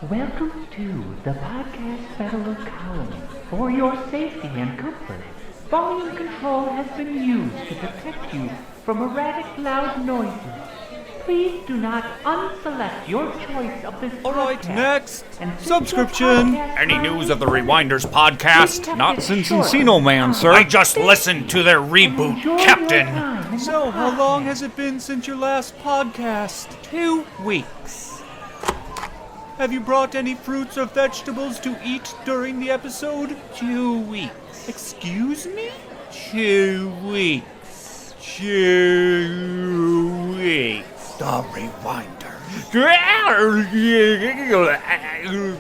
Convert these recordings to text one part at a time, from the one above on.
Welcome to the Podcast Federal Colony. For your safety and comfort, volume control has been used to protect you from erratic loud noises. Please do not unselect your choice of this podcast. Alright, next. And Subscription. Any news of the Rewinders podcast? Not since Encino Man, sir. I just listened to their reboot, Captain. So, how long has it been since your last podcast? 2 weeks. Have you brought any fruits or vegetables to eat during the episode? 2 weeks. Excuse me? 2 weeks. 2 weeks. The Rewinders.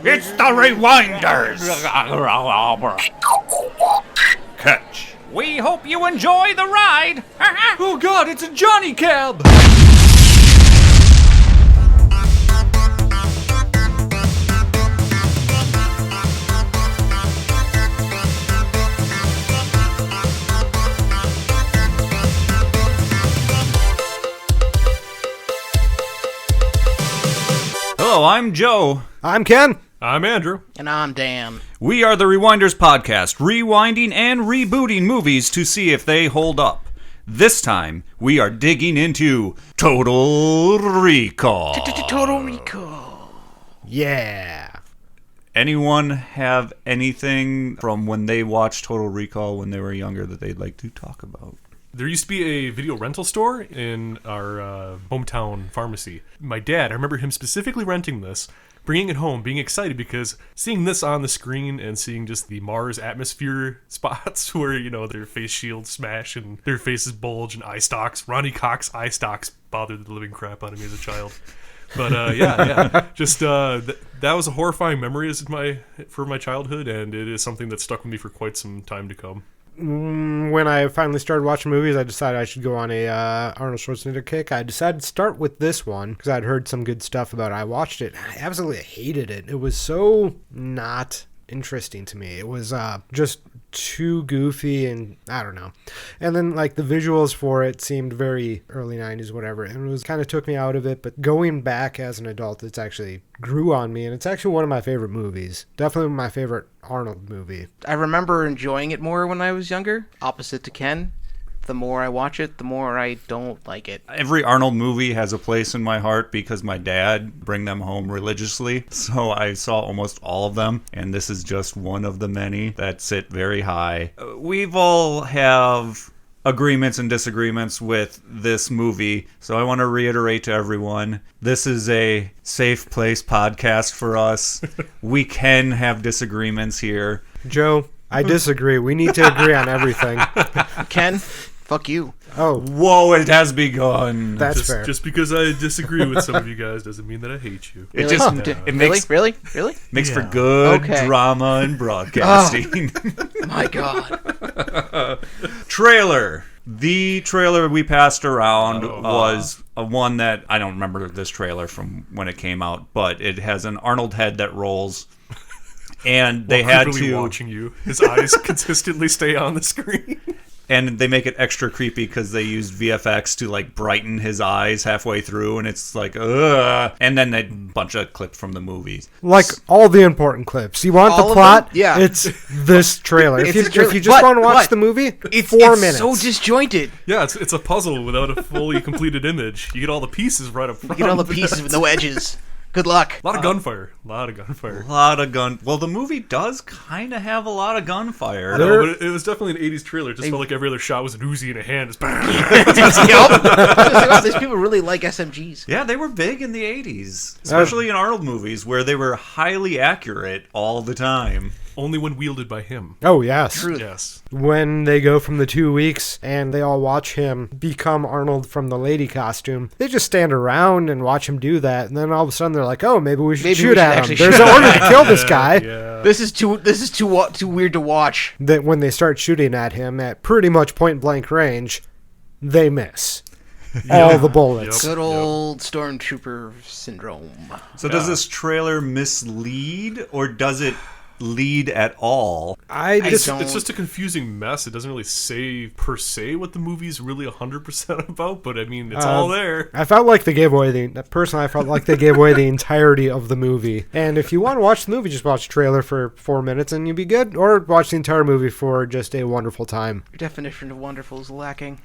It's the Rewinders. Catch. We hope you enjoy the ride. Oh God, it's a Johnny Cab! Hello, I'm Joe. I'm Ken. I'm Andrew. And I'm Dan. We are the Rewinders podcast, rewinding and rebooting movies to see if they hold up. This time, we are digging into Total Recall. Total Recall. Yeah. Anyone have anything from when they watched Total Recall when they were younger that they'd like to talk about? There used to be a video rental store in our hometown pharmacy. My dad, I remember him specifically renting this, bringing it home, being excited because seeing this on the screen and seeing just the Mars atmosphere spots where, you know, their face shields smash and their faces bulge and eye stalks. Ronnie Cox eye stalks bothered the living crap out of me as a child. But just that was a horrifying memory for my childhood, and it is something that stuck with me for quite some time to come. When I finally started watching movies, I decided I should go on a Arnold Schwarzenegger kick. I decided to start with this one because I'd heard some good stuff about it. I watched it. I absolutely hated it. It was so not interesting to me. It was just too goofy, and I don't know. And then like the visuals for it seemed very early 90s, whatever, and it was kind of took me out of it. But going back as an adult, it's actually grew on me, and it's actually one of my favorite movies. Definitely my favorite Arnold movie. I remember enjoying it more when I was younger, opposite to Ken. The more I watch it, the more I don't like it. Every Arnold movie has a place in my heart because my dad bring them home religiously. So I saw almost all of them, and this is just one of the many that sit very high. We've all have agreements and disagreements with this movie, so I want to reiterate to everyone, this is a safe place podcast for us. We can have disagreements here. Joe, I disagree. We need to agree on everything. Ken, fuck you. Oh, Whoa, it has begun. that's fair. Just because I disagree with some of you guys doesn't mean that I hate you. It Really? just Really? makes Really? makes for good Okay. drama and broadcasting. My God. Trailer. The trailer we passed around was one that I don't remember this trailer from when it came out, but it has an Arnold head that rolls. And they had Creepily to watching you. His eyes consistently stay on the screen. and they make it extra creepy because they used VFX to like brighten his eyes halfway through, and it's like ugh. And then a bunch of clips from the movies, Like all the important clips. You want All the of plot? them? Yeah. It's this trailer. It's if, you, a trailer. if you just want to watch the movie, It's 4 minutes. so disjointed. Yeah, it's a puzzle without a fully completed image. You get all the pieces right up front. You get all the pieces with no edges. Good luck. A lot of gunfire. A lot of gunfire. a lot of gun. Well, the movie does kind of have a lot of gunfire. No, but it was definitely an 80s trailer. It just felt like every other shot was an Uzi in a hand. Just bang. Yup. These people really like SMGs. Yeah, they were big in the 80s, especially in Arnold movies where they were highly accurate all the time. Only when wielded by him. Oh, yes. True. Yes. When they go from the 2 weeks and they all watch him become Arnold from the lady costume, they just stand around and watch him do that. And then all of a sudden they're like, oh, maybe we should shoot at him. actually There's shoot an at order him. to kill this guy. Yeah. This is too weird to watch. That when they start shooting at him at pretty much point blank range, they miss. All the bullets. Good old Stormtrooper syndrome. So does this trailer mislead, or does it lead at all. It's just a confusing mess. It doesn't really say per se what the movie's really 100% about, but I mean, it's all there. I felt like they gave away the entirety of the movie. And if you want to watch the movie, just watch the trailer for 4 minutes and you'll be good, or watch the entire movie for just a wonderful time. Your definition of wonderful is lacking.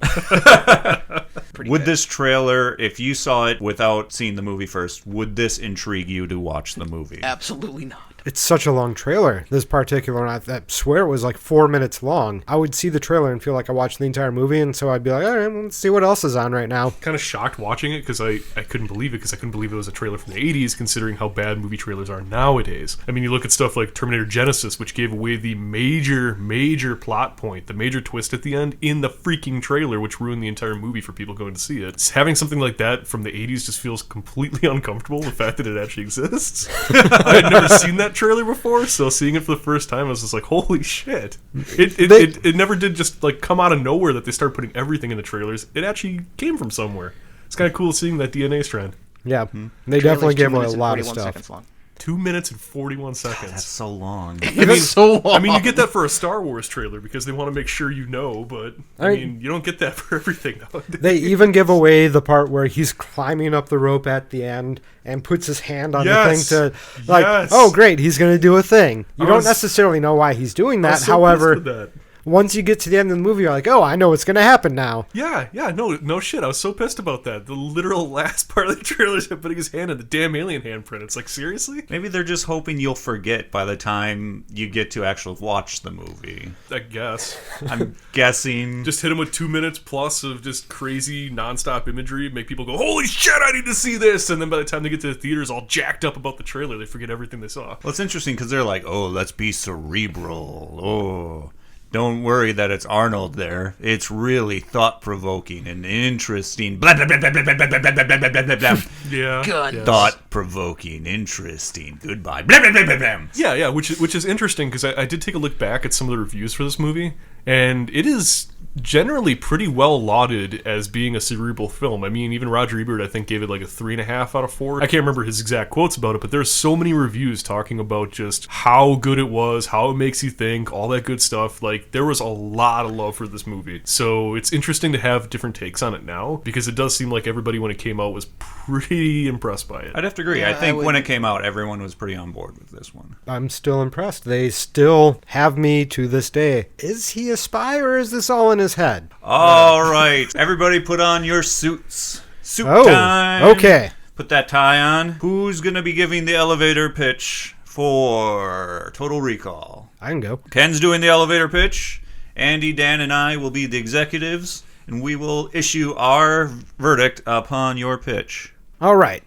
Would this trailer, if you saw it without seeing the movie first, would this intrigue you to watch the movie? Absolutely not. It's such a long trailer, this particular one. I swear it was like 4 minutes long. I would see the trailer and feel like I watched the entire movie, and so I'd be like, all right, let's see what else is on right now. Kind of shocked watching it because I couldn't believe it, because I couldn't believe it was a trailer from the 80s, considering how bad movie trailers are nowadays. I mean, you look at stuff like Terminator Genesis, which gave away the major plot point, the major twist at the end in the freaking trailer, which ruined the entire movie for people going to see it. Having something like that from the 80s just feels completely uncomfortable, the fact that it actually exists. I had never seen that trailer before, so seeing it for the first time, I was just like, holy shit. It never did just like come out of nowhere that they started putting everything in the trailers. It actually came from somewhere. It's kind of cool seeing that DNA strand. Yeah, they definitely gave away a lot of stuff. 2 minutes and 41 seconds. God, that's so long. So long. I mean, you get that for a Star Wars trailer because they want to make sure you know, but I mean, you don't get that for everything nowadays. They even give away the part where he's climbing up the rope at the end and puts his hand on the thing to, like, oh, great, he's going to do a thing. You don't necessarily know why he's doing that. However, once you get to the end of the movie, you're like, oh, I know what's going to happen now. Yeah, no shit. I was so pissed about that. The literal last part of the trailer is him putting his hand in the damn alien handprint. It's like, seriously? Maybe they're just hoping you'll forget by the time you get to actually watch the movie. I guess. I'm guessing. Just hit him with 2 minutes plus of just crazy nonstop imagery, make people go, holy shit, I need to see this! And then by the time they get to the theaters all jacked up about the trailer, they forget everything they saw. Well, it's interesting because they're like, oh, let's be cerebral. Oh, don't worry that it's Arnold there. It's really thought-provoking and interesting. Blah, blah, blah, blah, blah, blah, blah, blah, blah, blah, blah, blah. Yeah. Good. Yes. Thought-provoking, interesting. Goodbye. Blah, blah, blah, blah, blah. Yeah, which is interesting because I did take a look back at some of the reviews for this movie, and it is generally pretty well lauded as being a cerebral film. I mean, even Roger Ebert, I think, gave it like a 3.5 out of 4. I can't remember his exact quotes about it, but there's so many reviews talking about just how good it was, how it makes you think, all that good stuff. Like, there was a lot of love for this movie. So it's interesting to have different takes on it now, because it does seem like everybody when it came out was pretty impressed by it. I'd have to agree. Yeah, I think when it came out, everyone was pretty on board with this one. I'm still impressed. They still have me to this day. Is he a spy or is this all in his head? All right. Everybody put on your suits. Suit time. Okay. Put that tie on. Who's going to be giving the elevator pitch for Total Recall? I can go. Ken's doing the elevator pitch. Andy, Dan, and I will be the executives, and we will issue our verdict upon your pitch. All right.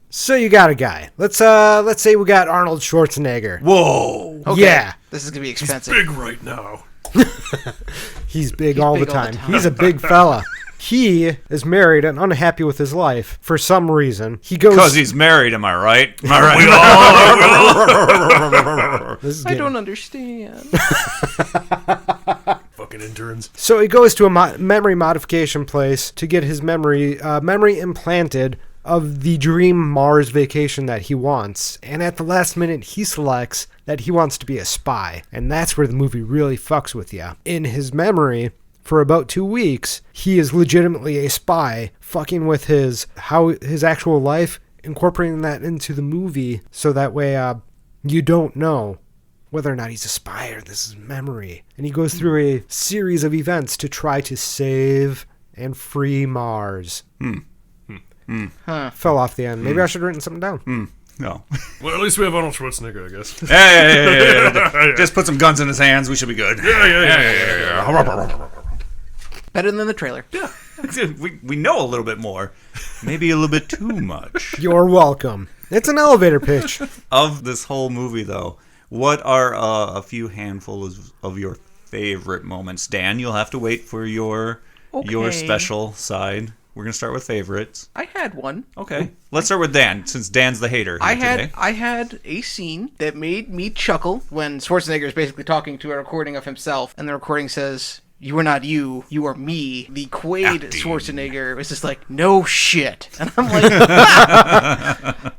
So you got a guy. Let's say we got Arnold Schwarzenegger. Whoa. Okay. Yeah. This is going to be expensive. Big right now. He's big all the big all time. the time. He's a big fella. He is married and unhappy with his life for some reason. He goes Because he's married, am I right? Am I right? This is I getting- don't understand. Fucking interns. So he goes to a memory modification place to get his memory implanted of the dream Mars vacation that he wants. And at the last minute, he selects that he wants to be a spy. And that's where the movie really fucks with you. In his memory, for about 2 weeks, he is legitimately a spy, fucking with his actual life, incorporating that into the movie, so that way you don't know whether or not he's a spy or this is memory. And he goes through a series of events to try to save and free Mars. Fell off the end. Maybe I should have written something down. No. Well, at least we have Arnold Schwarzenegger, I guess. Hey. Just put some guns in his hands. We should be good. Yeah. Better than the trailer. Yeah. We know a little bit more. Maybe a little bit too much. You're welcome. It's an elevator pitch. Of this whole movie, though, what are a few handfuls of your favorite moments? Dan, you'll have to wait for your special side. We're going to start with favorites. I had one. Okay. Let's start with Dan, since Dan's the hater here today. I had a scene that made me chuckle when Schwarzenegger is basically talking to a recording of himself, and the recording says, "You are not you, you are me." The Quaid Schwarzenegger was just like, "No shit." And I'm like,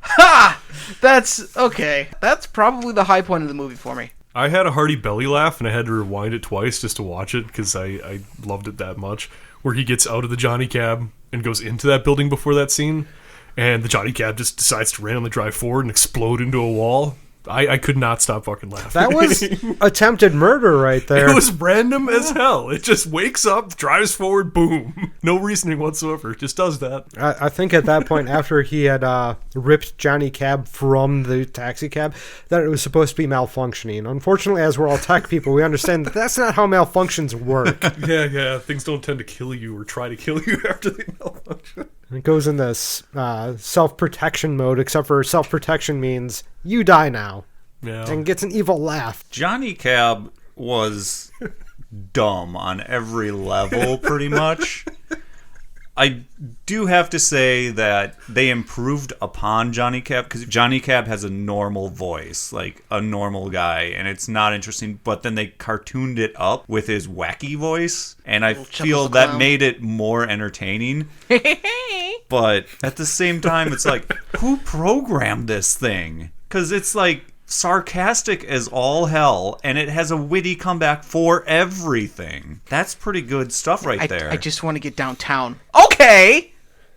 ha! That's okay. That's probably the high point of the movie for me. I had a hearty belly laugh, and I had to rewind it twice just to watch it because I loved it that much. Where he gets out of the Johnny Cab and goes into that building before that scene, and the Johnny Cab just decides to randomly drive forward and explode into a wall. I could not stop fucking laughing. That was attempted murder right there. It was random as hell. It just wakes up, drives forward, boom. No reasoning whatsoever. It just does that. I think at that point, after he had ripped Johnny Cab from the taxi cab, that it was supposed to be malfunctioning. Unfortunately, as we're all tech people, we understand that that's not how malfunctions work. Yeah. Things don't tend to kill you or try to kill you after they malfunction. It goes in this self-protection mode, except for self-protection means you die now. Yeah. And gets an evil laugh. Johnny Cab was dumb on every level, pretty much. I do have to say that they improved upon Johnny Cab, because Johnny Cab has a normal voice, like a normal guy, and it's not interesting, but then they cartooned it up with his wacky voice, and I feel that made it more entertaining. But at the same time, it's like, who programmed this thing? Because it's like sarcastic as all hell, and it has a witty comeback for everything. That's pretty good stuff there. I just want to get downtown. Okay,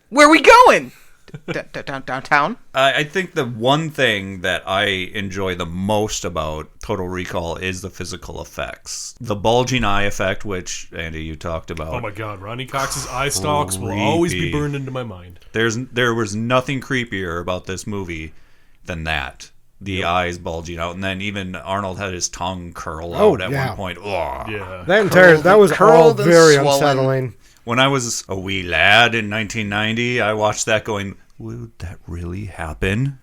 where are we going? Downtown? I think the one thing that I enjoy the most about Total Recall is the physical effects. The bulging eye effect, which, Andy, you talked about. Oh my god, Ronnie Cox's eye stalks will always be burned into my mind. There was nothing creepier about this movie than that. The eyes bulging out, and then even Arnold had his tongue curl out at one point. Ugh. Yeah. That was all very swollen. unsettling. When I was a wee lad in 1990, I watched that going, would that really happen?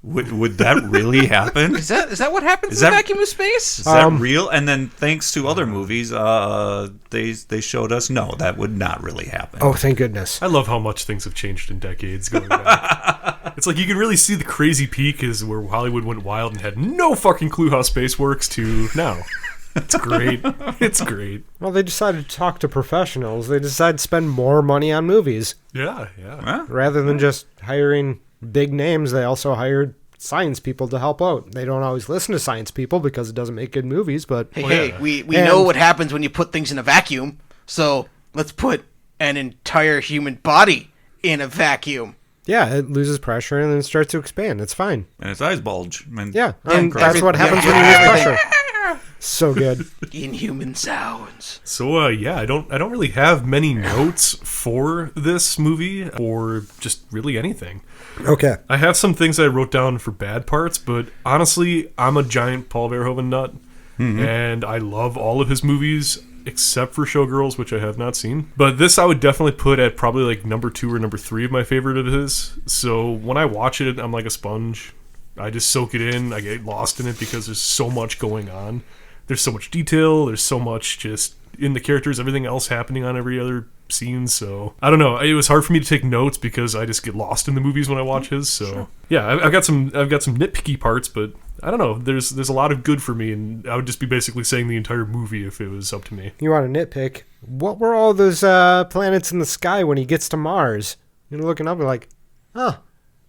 Would that really happen? Is that what happens in the vacuum of space? Is that real? And then thanks to other movies, they showed us, no, that would not really happen. Oh, thank goodness. I love how much things have changed in decades going back. It's like you can really see the crazy peak is where Hollywood went wild and had no fucking clue how space works to now. It's great. It's great. Well, they decided to talk to professionals. They decided to spend more money on movies. Yeah. Huh? Rather than just hiring big names, they also hired science people to help out. They don't always listen to science people because it doesn't make good movies, but... Hey, we know what happens when you put things in a vacuum, so let's put an entire human body in a vacuum. Yeah, it loses pressure and then it starts to expand. It's fine. And its eyes bulge. Yeah, and that's what happens when you lose pressure. So good. Inhuman sounds. So I don't really have many notes for this movie or just really anything. Okay. I have some things I wrote down for bad parts, but honestly, I'm a giant Paul Verhoeven nut, and I love all of his movies except for Showgirls, which I have not seen. But this I would definitely put at probably like number 2 or number 3 of my favorite of his. So when I watch it, I'm like a sponge. I just soak it in. I get lost in it because there's so much going on. There's so much detail. There's so much just in the characters, everything else happening on every other scene. So I don't know. It was hard for me to take notes because I just get lost in the movies when I watch his. So yeah, I've got some nitpicky parts, but I don't know. There's a lot of good for me, and I would just be basically saying the entire movie if it was up to me. You want to nitpick? What were all those planets in the sky when he gets to Mars? You're looking up and like, huh.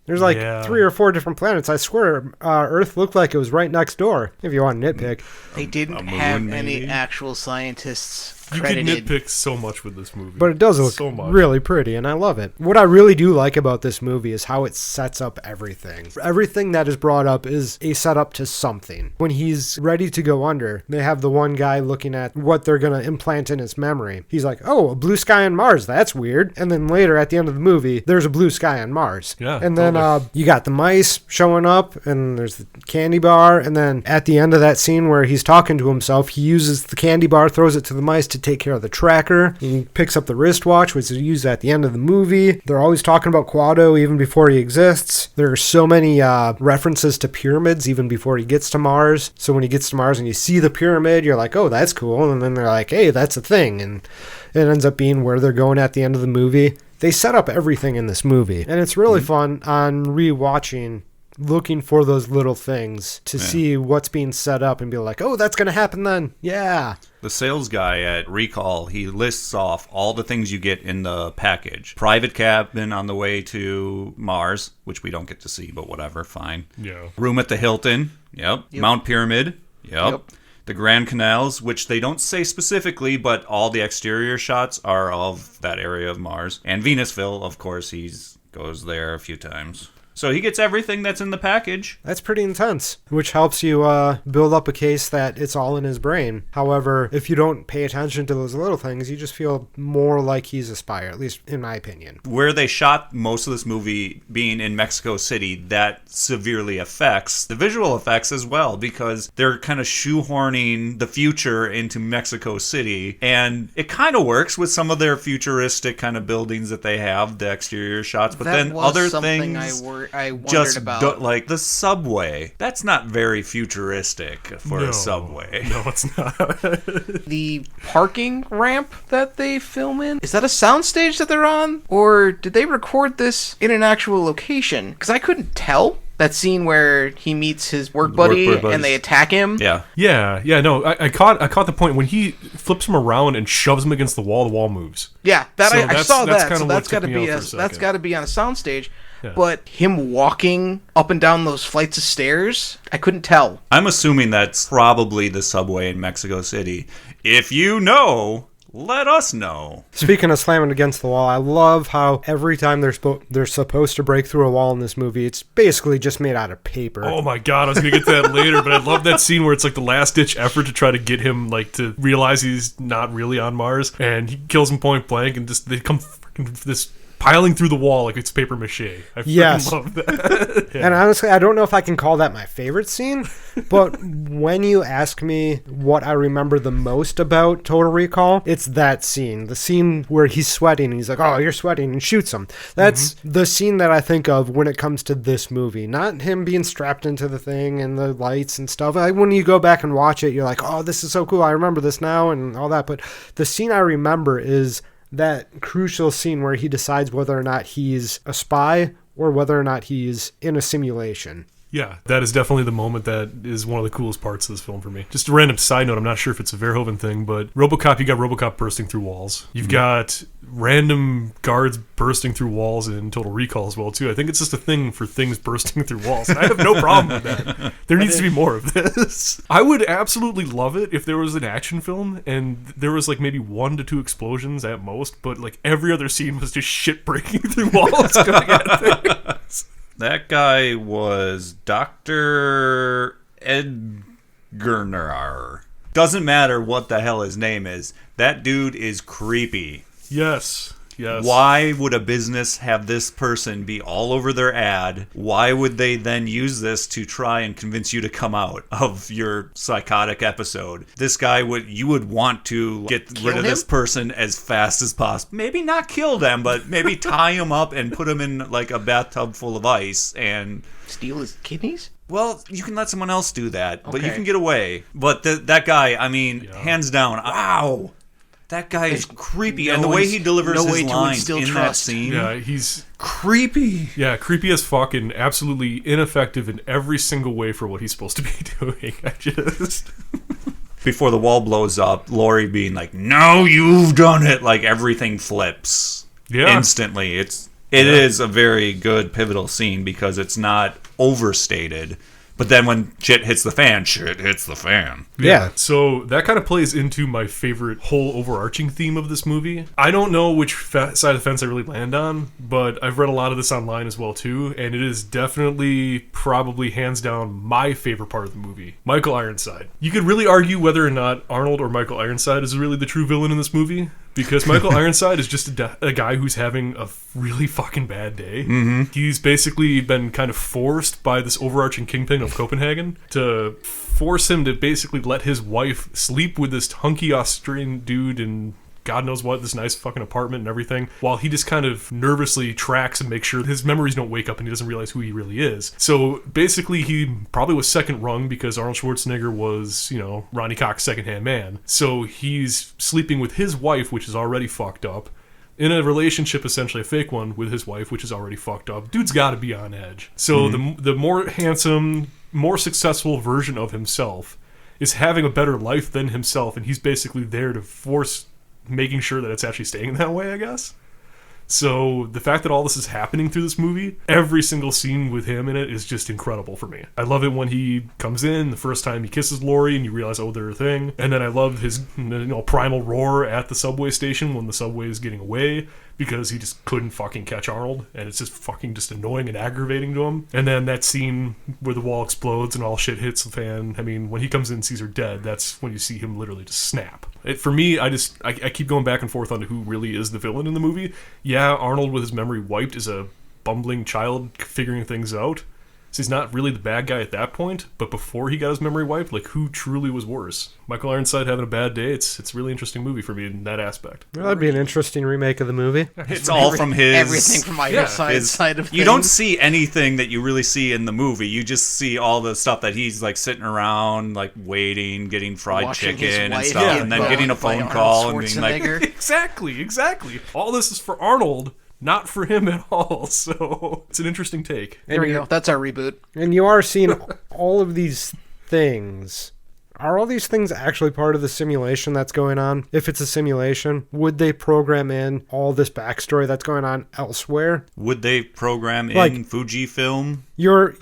There's like 3 or 4 different planets. I swear Earth looked like it was right next door, if you want to nitpick. They didn't have any actual scientists credited. You could nitpick so much with this movie. But it does look really pretty, and I love it. What I really do like about this movie is how it sets up everything. Everything that is brought up is a setup to something. When he's ready to go under, they have the one guy looking at what they're going to implant in his memory. He's like, oh, a blue sky on Mars, that's weird. And then later, at the end of the movie, there's a blue sky on Mars. Yeah, and then you got the mice showing up, and there's the candy bar, and then at the end of that scene where he's talking to himself, he uses the candy bar, throws it to the mice to take care of the tracker. He picks up the wristwatch, which is used at the end of the movie. They're always talking about Quado even before he exists. There are so many references to pyramids even before he gets to Mars. So when he gets to Mars and you see the pyramid, you're like, oh, that's cool. And then they're like, hey, that's a thing. And it ends up being where they're going at the end of the movie. They set up everything in this movie. And it's really fun on rewatching looking for those little things to see what's being set up and be like, oh, that's going to happen then. Yeah. The sales guy at Recall, he lists off all the things you get in the package. Private cabin on the way to Mars, which we don't get to see, but whatever, fine. Yeah. Room at the Hilton. Yep. Mount Pyramid. Yep. The Grand Canals, which they don't say specifically, but all the exterior shots are of that area of Mars. And Venusville, of course, he's goes there a few times. So he gets everything that's in the package. That's pretty intense, which helps you build up a case that it's all in his brain. However, if you don't pay attention to those little things, you just feel more like he's a spy, at least in my opinion. Where they shot most of this movie being in Mexico City, that severely affects the visual effects as well, because they're kind of shoehorning the future into Mexico City. And it kind of works with some of their futuristic kind of buildings that they have, the exterior shots. But That then was other something things... I wondered just about. like the subway. That's not very futuristic for a subway. No, it's not. The parking ramp that they film in, is that a soundstage that they're on? Or did they record this in an actual location? Because I couldn't tell. That scene where he meets his work buddy and they attack him. Yeah. No, I caught the point when he flips him around and shoves him against the wall moves. Yeah, that So I saw that's that. kinda So what that's got to took me be out for a that's second. got to be on a soundstage. Yeah. But him walking up and down those flights of stairs, I couldn't tell. I'm assuming that's probably the subway in Mexico City. If you know, let us know. Speaking of slamming against the wall, I love how every time they're supposed to break through a wall in this movie, it's basically just made out of paper. Oh my god, I was gonna get to that later, but I love that scene where it's like the last ditch effort to try to get him like to realize he's not really on Mars, and he kills him point blank, and just they come freaking this piling through the wall like it's paper mache. I freaking love that. Yeah. And honestly, I don't know if I can call that my favorite scene, but when you ask me what I remember the most about Total Recall, it's that scene. The scene where he's sweating and he's like, oh, you're sweating, and shoots him. That's the scene that I think of when it comes to this movie. Not him being strapped into the thing and the lights and stuff. Like, when you go back and watch it, you're like, oh, this is so cool. I remember this now and all that. But the scene I remember is that crucial scene where he decides whether or not he's a spy or whether or not he's in a simulation. Yeah, that is definitely the moment that is one of the coolest parts of this film for me. Just a random side note, I'm not sure if it's a Verhoeven thing, but RoboCop, you got RoboCop bursting through walls. You've got random guards bursting through walls in Total Recall as well, too. I think it's just a thing for things bursting through walls, and I have no problem with that. There needs to be more of this. I would absolutely love it if there was an action film, and there was like maybe 1 to 2 explosions at most, but like every other scene was just shit breaking through walls going at things. That guy was Dr. Edgerner. Doesn't matter what the hell his name is. That dude is creepy. Yes. Why would a business have this person be all over their ad? Why would they then use this to try and convince you to come out of your psychotic episode? This guy you would want to get rid of this person as fast as possible. Maybe not kill them, but maybe tie him up and put him in like a bathtub full of ice and Steal his kidneys? well, you can let someone else do that, but you Okay. can get away. But that guy, I mean, hands down, wow. That guy is creepy, and the way he delivers his lines in that scene, Yeah, he's creepy. Yeah, creepy as fuck and absolutely ineffective in every single way for what he's supposed to be doing. I just... Before the wall blows up, Laurie being like, "No, you've done it!" Like everything flips instantly. It is a very good pivotal scene because it's not overstated. But then when shit hits the fan, shit hits the fan. Yeah. So that kind of plays into my favorite whole overarching theme of this movie. I don't know which side of the fence I really land on, but I've read a lot of this online as well too, and it is definitely, probably hands down, my favorite part of the movie. Michael Ironside. You could really argue whether or not Arnold or Michael Ironside is really the true villain in this movie, because Michael Ironside is just a guy who's having a really fucking bad day. Mm-hmm. He's basically been kind of forced by this overarching kingpin of Copenhagen to force him to basically let his wife sleep with this hunky Austrian dude in God knows what, this nice fucking apartment and everything, while he just kind of nervously tracks and makes sure his memories don't wake up and he doesn't realize who he really is. So basically he probably was second rung because Arnold Schwarzenegger was, you know, Ronnie Cox's second-hand man. So he's sleeping with his wife, which is already fucked up, in a relationship, essentially a fake one, with his wife, which is already fucked up. Dude's got to be on edge. So the more handsome, more successful version of himself is having a better life than himself, and he's basically there to force making sure that it's actually staying that way, I guess. So the fact that all this is happening through this movie, every single scene with him in it is just incredible for me. I love it when he comes in, the first time he kisses Lori, and you realize, oh, they're a thing. And then I love his primal roar at the subway station when the subway is getting away, because he just couldn't fucking catch Arnold, and it's just fucking just annoying and aggravating to him. And then that scene where the wall explodes and all shit hits the fan, I mean, when he comes in and sees her dead, that's when you see him literally just snap. For me, I keep going back and forth on who really is the villain in the movie. Yeah, Arnold with his memory wiped is a bumbling child figuring things out. So he's not really the bad guy at that point, but before he got his memory wiped, like, who truly was worse? Michael Ironside having a bad day, it's a really interesting movie for me in that aspect. Well, that'd be an interesting remake of the movie. It's all from his... Everything from Ironside's side of things. You don't see anything that you really see in the movie. You just see all the stuff that he's, like, sitting around, like, waiting, getting fried Watching chicken and wife stuff, and then getting a phone call and being like... Exactly. All this is for Arnold, not for him at all. So it's an interesting take. There we go. That's our reboot. And you are seeing all of these things. Are all these things actually part of the simulation that's going on? If it's a simulation, would they program in all this backstory that's going on elsewhere? Would they program in Like, Fujifilm You're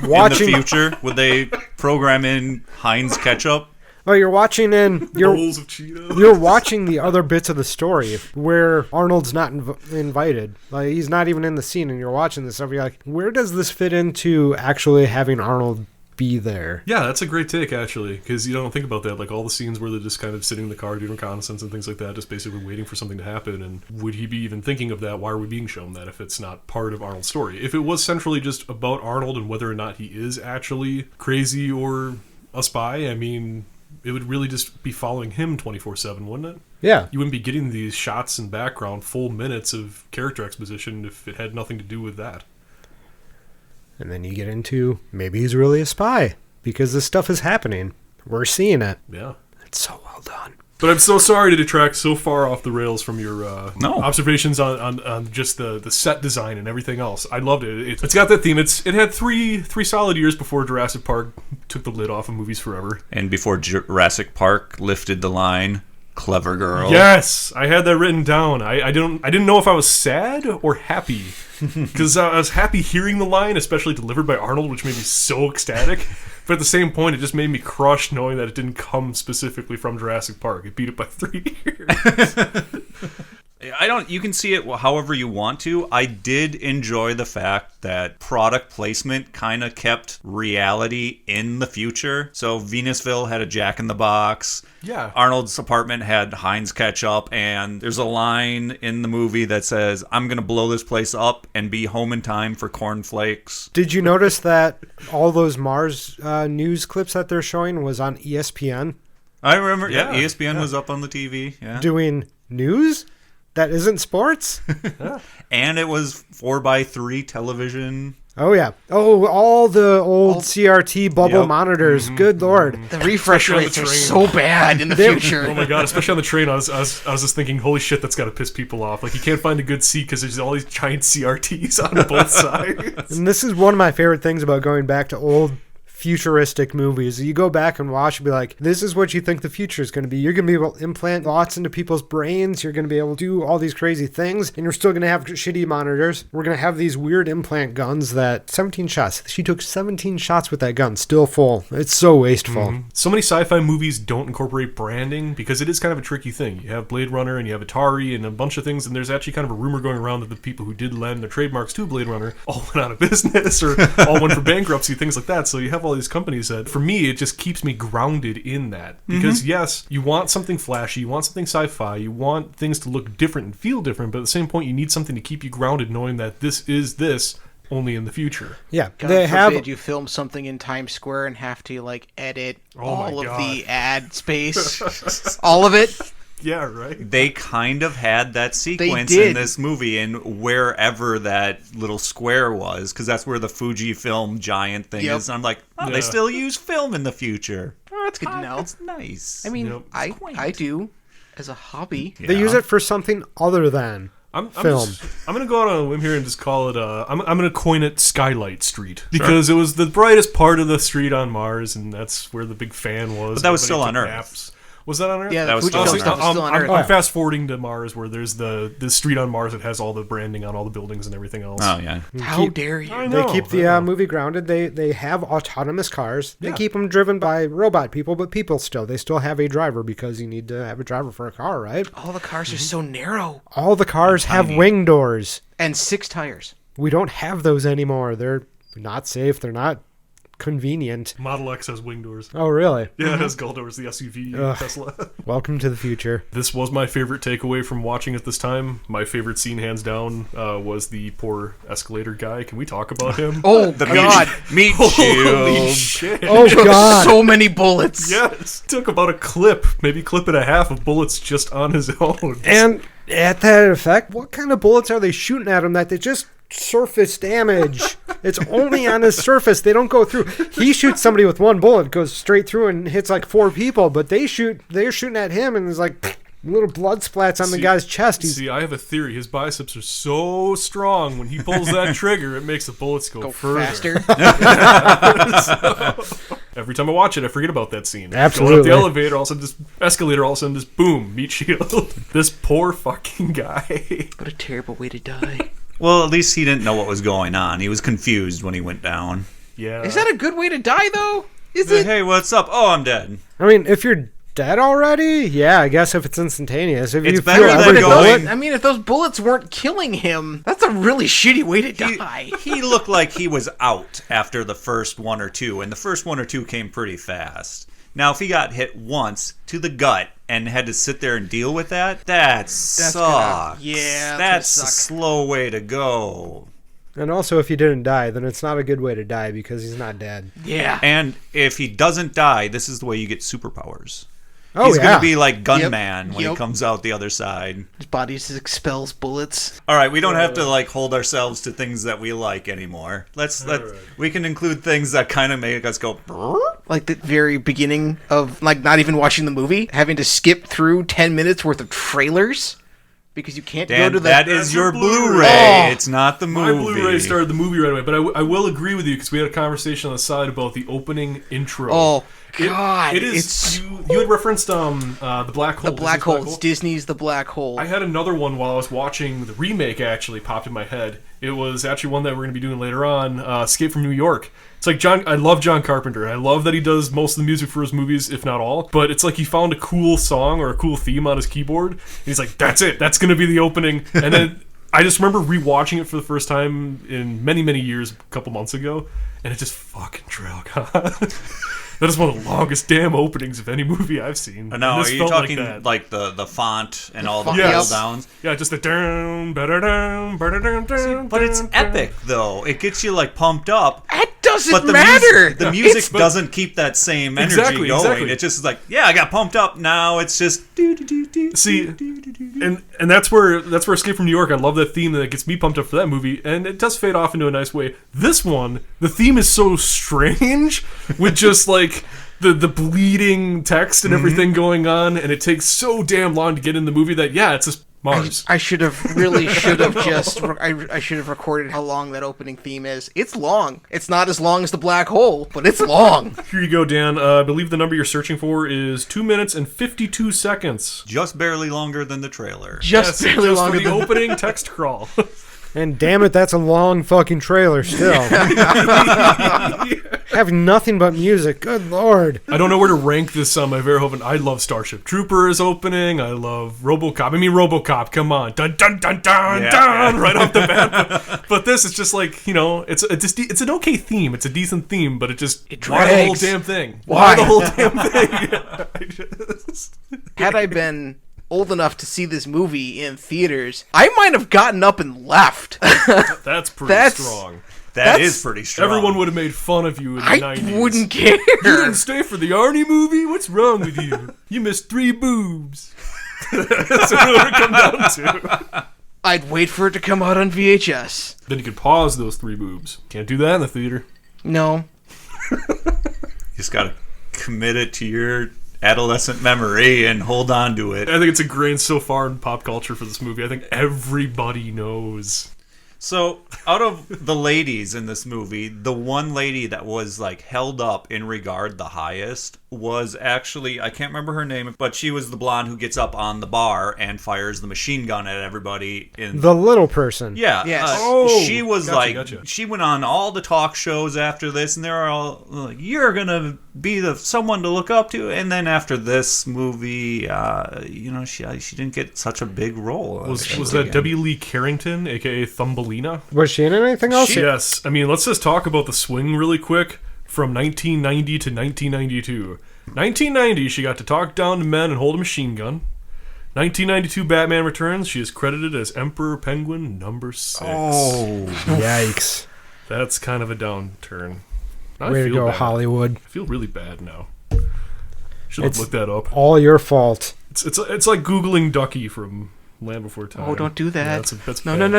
watching in the future? Would they program in Heinz ketchup? Oh, you're watching Bowls of Cheetos. you're watching the other bits of the story where Arnold's not invited. Like, he's not even in the scene, and you're watching this stuff. You're like, where does this fit into actually having Arnold be there? Yeah, that's a great take, actually, because you don't think about that. Like, all the scenes where they're just kind of sitting in the car doing reconnaissance and things like that, just basically waiting for something to happen. And would he be even thinking of that? Why are we being shown that if it's not part of Arnold's story? If it was centrally just about Arnold and whether or not he is actually crazy or a spy, I mean, it would really just be following him 24/7, wouldn't it? Yeah. You wouldn't be getting these shots in background, full minutes of character exposition if it had nothing to do with that. And then you get into, maybe he's really a spy because this stuff is happening. We're seeing it. Yeah. It's so well done. But I'm so sorry to detract so far off the rails from your observations on just the set design and everything else. I loved it. It's got that theme. It had three solid years before Jurassic Park took the lid off of movies forever. And before Jurassic Park lifted the line, clever girl. Yes, I had that written down. I didn't know if I was sad or happy, because I was happy hearing the line, especially delivered by Arnold, which made me so ecstatic. But at the same point, it just made me crushed knowing that it didn't come specifically from Jurassic Park. It beat it by 3 years. You can see it however you want to. I did enjoy the fact that product placement kind of kept reality in the future. So Venusville had a Jack in the Box. Yeah. Arnold's apartment had Heinz ketchup, and there's a line in the movie that says, "I'm going to blow this place up and be home in time for cornflakes." Did you notice that all those Mars news clips that they're showing was on ESPN? I remember, ESPN was up on the TV. Yeah. Doing news? That isn't sports? And it was 4x3 television. Oh, yeah. Oh, all the old CRT bubble monitors. Mm-hmm. Good Lord. The refresh Especially on rates the are train. so bad in the future. Oh my god, especially on the train, I was just thinking, holy shit, that's got to piss people off. Like, you can't find a good seat because there's all these giant CRTs on both sides. And this is one of my favorite things about going back to old futuristic movies. You go back and watch and be like, this is what you think the future is going to be. You're going to be able to implant thoughts into people's brains. You're going to be able to do all these crazy things, and you're still going to have shitty monitors. We're going to have these weird implant guns that 17 shots. She took 17 shots with that gun, still full. It's so wasteful. Mm-hmm. So many sci-fi movies don't incorporate branding because it is kind of a tricky thing. You have Blade Runner and you have Atari and a bunch of things, and there's actually kind of a rumor going around that the people who did lend their trademarks to Blade Runner all went out of business or all went for bankruptcy, things like that. So you have all these companies that, for me, it just keeps me grounded in that. Because yes, you want something flashy, you want something sci-fi, you want things to look different and feel different, but at the same point, you need something to keep you grounded, knowing that this is this only in the future. Yeah, God they have. forbid you film something in Times Square and have to edit all of God. the ad space, all of it. Yeah, right. They kind of had that sequence did. in this movie, and wherever that little square was, because that's where the Fujifilm giant thing is. And I'm like, Yeah. they still use film in the future. Oh, that's good to know. That's nice. I mean, Yep. I do as a hobby. They use it for something other than I'm film. I'm gonna go out on a limb here and just call it. I'm gonna coin it Skylight Street because it was the brightest part of the street on Mars, and that's where the big fan was. But that was Everybody still on took Earth. naps. Was that on Earth? Yeah, That was Fujiko still on stuff is still on Earth. I'm fast forwarding to Mars, where there's the street on Mars that has all the branding on all the buildings and everything else. Oh yeah. How dare you? I They know, keep I the know. movie grounded. They have autonomous cars. They Yeah. keep them driven by robot people, but people still. They still have a driver because you need to have a driver for a car, right? All the cars are so narrow. All the cars have tiny. wing doors. And 6 tires. We don't have those anymore. They're not safe. They're not convenient. Model X has wing doors. Oh, really? Yeah, it has gull doors. The SUV Ugh. Tesla. Welcome to the future. This was my favorite takeaway from watching it this time. My favorite scene, hands down, was the poor escalator guy. Can we talk about him? Oh, The God. meat Holy shield. shit! Oh, God. So many bullets. Yes, took about a clip, maybe clip and a half of bullets just on his own. And at that effect, what kind of bullets are they shooting at him that they just surface damage? It's only on his surface. They don't go through. He shoots somebody with one bullet, goes straight through and hits like 4 people, but they're shooting at him and there's like little blood splats on the guy's chest. He's, See, I have a theory. His biceps are so strong when he pulls that trigger, it makes the bullets go further. Faster. Every time I watch it, I forget about that scene. Absolutely. Going up the elevator, all of a sudden, this escalator, all of a sudden, just boom, meat shield. This poor fucking guy. What a terrible way to die. Well, at least he didn't know what was going on. He was confused when he went down. Yeah. Is that a good way to die, though? Is it? Hey, what's up? Oh, I'm dead. I mean, if you're dead already, yeah, I guess if it's instantaneous. If It's you better feel than every going- bullet, I mean, if those bullets weren't killing him, that's a really shitty way to die. He looked like he was out after the first 1 or 2, and the first 1 or 2 came pretty fast. Now, if he got hit once to the gut and had to sit there and deal with that, that sucks. Yeah, That's gonna a suck. slow way to go. and also if he didn't die, then it's not a good way to die because he's not dead. Yeah. And if he doesn't die, this is the way you get superpowers. Oh, He's yeah. going to be like Gunman when he Yep. comes out the other side. His body just expels bullets. All right, we don't have to like hold ourselves to things that we like anymore. We can include things that kind of make us go. "Brrr." Like the very beginning of, like, not even watching the movie, having to skip through 10 minutes worth of trailers because you can't Dan, go to the... that is That's your your Blu-ray. Blu-ray. Oh. It's not the My movie. Blu-ray started the movie right away, but I will agree with you because we had a conversation on the side about the opening intro. Oh, God. It is. You had referenced the black hole. The black Disney's hole. It's Disney's The Black Hole. I had another one while I was watching the remake. Actually, popped in my head. It was actually one that we're going to be doing later on. Escape from New York. It's like I love John Carpenter. I love that he does most of the music for his movies, if not all. But it's like he found a cool song or a cool theme on his keyboard. And he's like, "That's it. That's going to be the opening." And then I just remember rewatching it for the first time in many, many years, a couple months ago, and it just fucking drug on. That is one of the longest damn openings of any movie I've seen. No, And are this you felt talking that. like the font and all the font, pull yes. downs? Yeah, just the down, better down, better down, down. But it's down, epic though. It gets you like pumped up. That doesn't But the matter. the music It's- doesn't keep that same energy Exactly, going. exactly. It's just like, yeah, I got pumped up. Now it's just do do do do. See, do, do, do, do. And that's where Escape from New York. I love that theme that gets me pumped up for that movie, and it does fade off into a nice way. This one, the theme is so strange, with just like the bleeding text and everything going on, and it takes so damn long to get in the movie that it's just Mars. I should have just I should have recorded how long that opening theme is. It's long. It's not as long as The Black Hole, but it's long. Here you go, Dan. I believe the number you're searching for is 2 minutes and 52 seconds. Just barely longer than the trailer. Just barely just longer for the than opening text crawl. And damn it, that's a long fucking trailer still. Have nothing but music. Good lord. I don't know where to rank this on my Verhoeven. I love Starship Troopers opening. I love RoboCop. I mean RoboCop. Come on, dun dun dun dun Yeah. dun, right off the bat. But this is just like it's an okay theme. It's a decent theme, but it why the whole drags. damn thing? Why? The whole damn thing? Had I been old enough to see this movie in theaters, I might have gotten up and left. That's pretty That's- strong. That is pretty strong. Everyone would have made fun of you in the I 90s. wouldn't care. You didn't stay for the Arnie movie? What's wrong with you? You missed 3 boobs. That's what it would come down to. I'd wait for it to come out on VHS. Then you could pause those 3 boobs. Can't do that in the theater. No. You just gotta commit it to your adolescent memory and hold on to it. I think it's ingrained so far in pop culture for this movie. I think everybody knows. So, out of the ladies in this movie, the one lady that was like held up in regard the highest was actually, I can't remember her name, but she was the blonde who gets up on the bar and fires the machine gun at everybody in The little person. Yeah. Yes. She was Gotcha. she went on all the talk shows after this, and they were all like, you're going to be someone to look up to. And then after this movie, she didn't get such a big role. Was that W. Lee Carrington, a.k.a. Thumbelina? Was she in anything else? Yes. I mean, let's just talk about the swing really quick. From 1990 to 1992. 1990, she got to talk down to men and hold a machine gun. 1992 Batman Returns, she is credited as Emperor Penguin number 6. Oh. Yikes. That's kind of a downturn. Way to go, bad. Hollywood. I feel really bad now. Should have looked that up. All your fault. It's like Googling Ducky from Land Before Time. Oh, don't do that. Yeah, that's no, bad.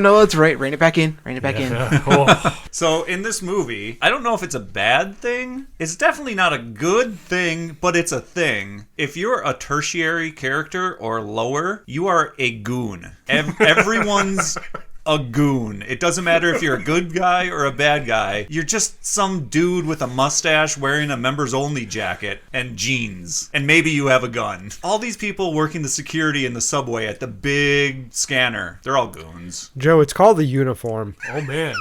no. That's right. Rein it back in. Rein it back in. Yeah. Oh. So in this movie, I don't know if it's a bad thing. It's definitely not a good thing, but it's a thing. If you're a tertiary character or lower, you are a goon. Everyone's a goon. It doesn't matter if you're a good guy or a bad guy. You're just some dude with a mustache wearing a members only jacket and jeans. And maybe you have a gun. All these people working the security in the subway at the big scanner, they're all goons. Joe, it's called the uniform. Oh, man.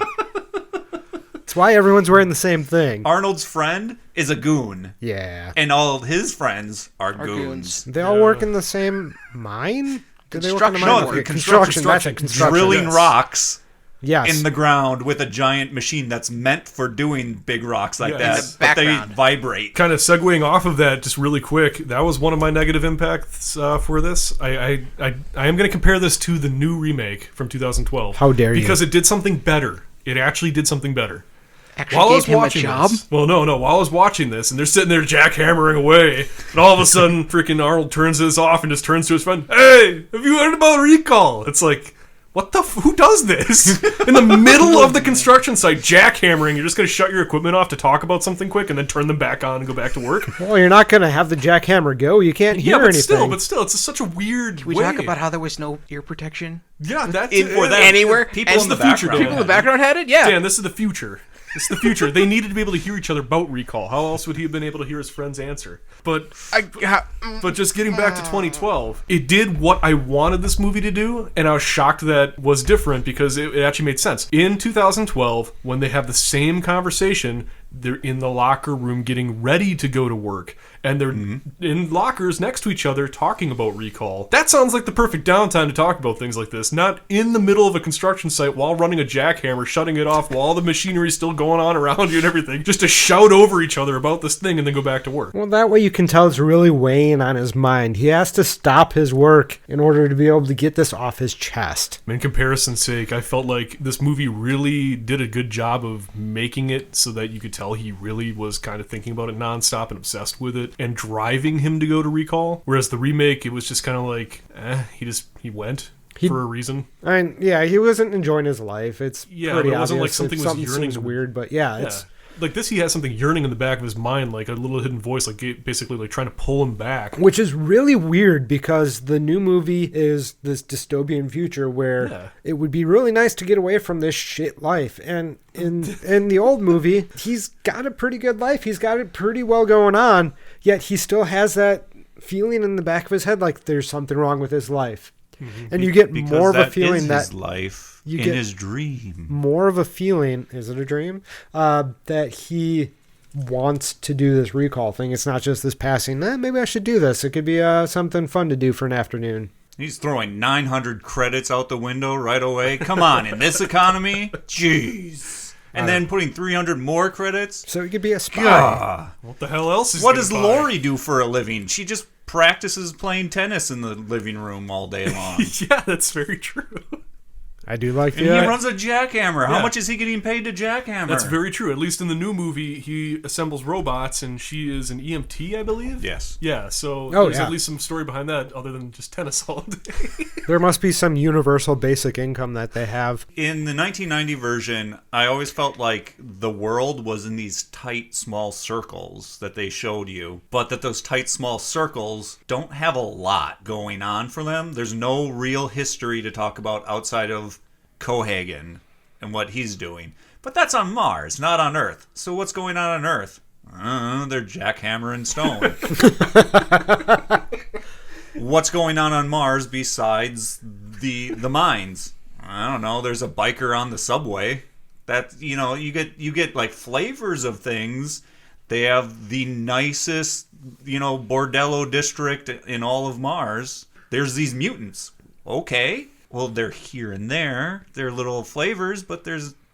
It's why everyone's wearing the same thing. Arnold's friend is a goon. Yeah. And all of his friends are goons. goons. They all work in the same mine? Do they work in the Construction. mine? No, Okay, construction. That's it. Construction. Drilling yes. rocks Yes. in the ground with a giant machine that's meant for doing big rocks like Yeah, that. in the But they background. vibrate. Kind of segueing off of that, just really quick, that was one of my negative impacts for this. I am going to compare this to the new remake from 2012. How dare you. Because it did something better. It actually did something better. Actually gave him a job? While I was watching this, and they're sitting there jackhammering away, and all of a sudden, freaking Arnold turns this off and just turns to his friend, "Hey, have you heard about Recall?" It's like, what the who does this? In the middle of the construction site, jackhammering, you're just going to shut your equipment off to talk about something quick and then turn them back on and go back to work? Well, you're not going to have the jackhammer go. You can't hear but anything. still, it's such a weird We way. talk about how there was no ear protection Yeah, that's For that, anywhere. people And in the the future, background. People in the background had it? Yeah. Dan, this is the future. It's the future. They needed to be able to hear each other about Recall. How else would he have been able to hear his friend's answer? But just getting back to 2012, it did what I wanted this movie to do, and I was shocked that was different because it actually made sense. In 2012, when they have the same conversation, they're in the locker room getting ready to go to work, and they're in lockers next to each other talking about Recall. That sounds like the perfect downtime to talk about things like this, not in the middle of a construction site while running a jackhammer, shutting it off while the machinery's still going on around you and everything, just to shout over each other about this thing and then go back to work. Well, that way you can tell it's really weighing on his mind. He has to stop his work in order to be able to get this off his chest. In comparison's sake, I felt like this movie really did a good job of making it so that you could tell he really was kind of thinking about it nonstop and obsessed with it and driving him to go to Recall. Whereas the remake, it was just kind of like, he went for a reason. I mean, yeah, he wasn't enjoying his life. It's Yeah, pretty but it wasn't like obvious. something If was something yearning. seems weird, but yeah, it's Like this, he has something yearning in the back of his mind, like a little hidden voice, like basically like trying to pull him back. which is really weird because the new movie is this dystopian future where it would be really nice to get away from this shit life. And in the old movie, he's got a pretty good life. He's got it pretty well going on, yet he still has that feeling in the back of his head like there's something wrong with his life. And you get Because more of a that feeling is that his life you in get his dream. more of a feeling, is it a dream, that he wants to do this Recall thing. It's not just this passing, maybe I should do this. It could be something fun to do for an afternoon. He's throwing 900 credits out the window right away. Come on, in this economy? Jeez. And then putting 300 more credits? So it could be a spy. Ah. What the hell else is What he does gonna buy? Lori do for a living? She just practices playing tennis in the living room all day long. Yeah, that's very true. I do like And he runs a jackhammer. How much is he getting paid to jackhammer? That's very true. At least in the new movie, he assembles robots, and she is an EMT, I believe. Yes. Yeah, so there's at least some story behind that other than just tennis all day. There must be some universal basic income that they have. In the 1990 version, I always felt like the world was in these tight, small circles that they showed you, but that those tight, small circles don't have a lot going on for them. There's no real history to talk about outside of Cohagen and what he's doing. But that's on Mars, not on Earth. So what's going on Earth? They're jackhammering stone. What's going on Mars besides the mines? I don't know. There's a biker on the subway. That, you know, you get like flavors of things. They have the nicest, you know, bordello district in all of Mars. There's these mutants. Okay. Well, they're here and there. They're little flavors, but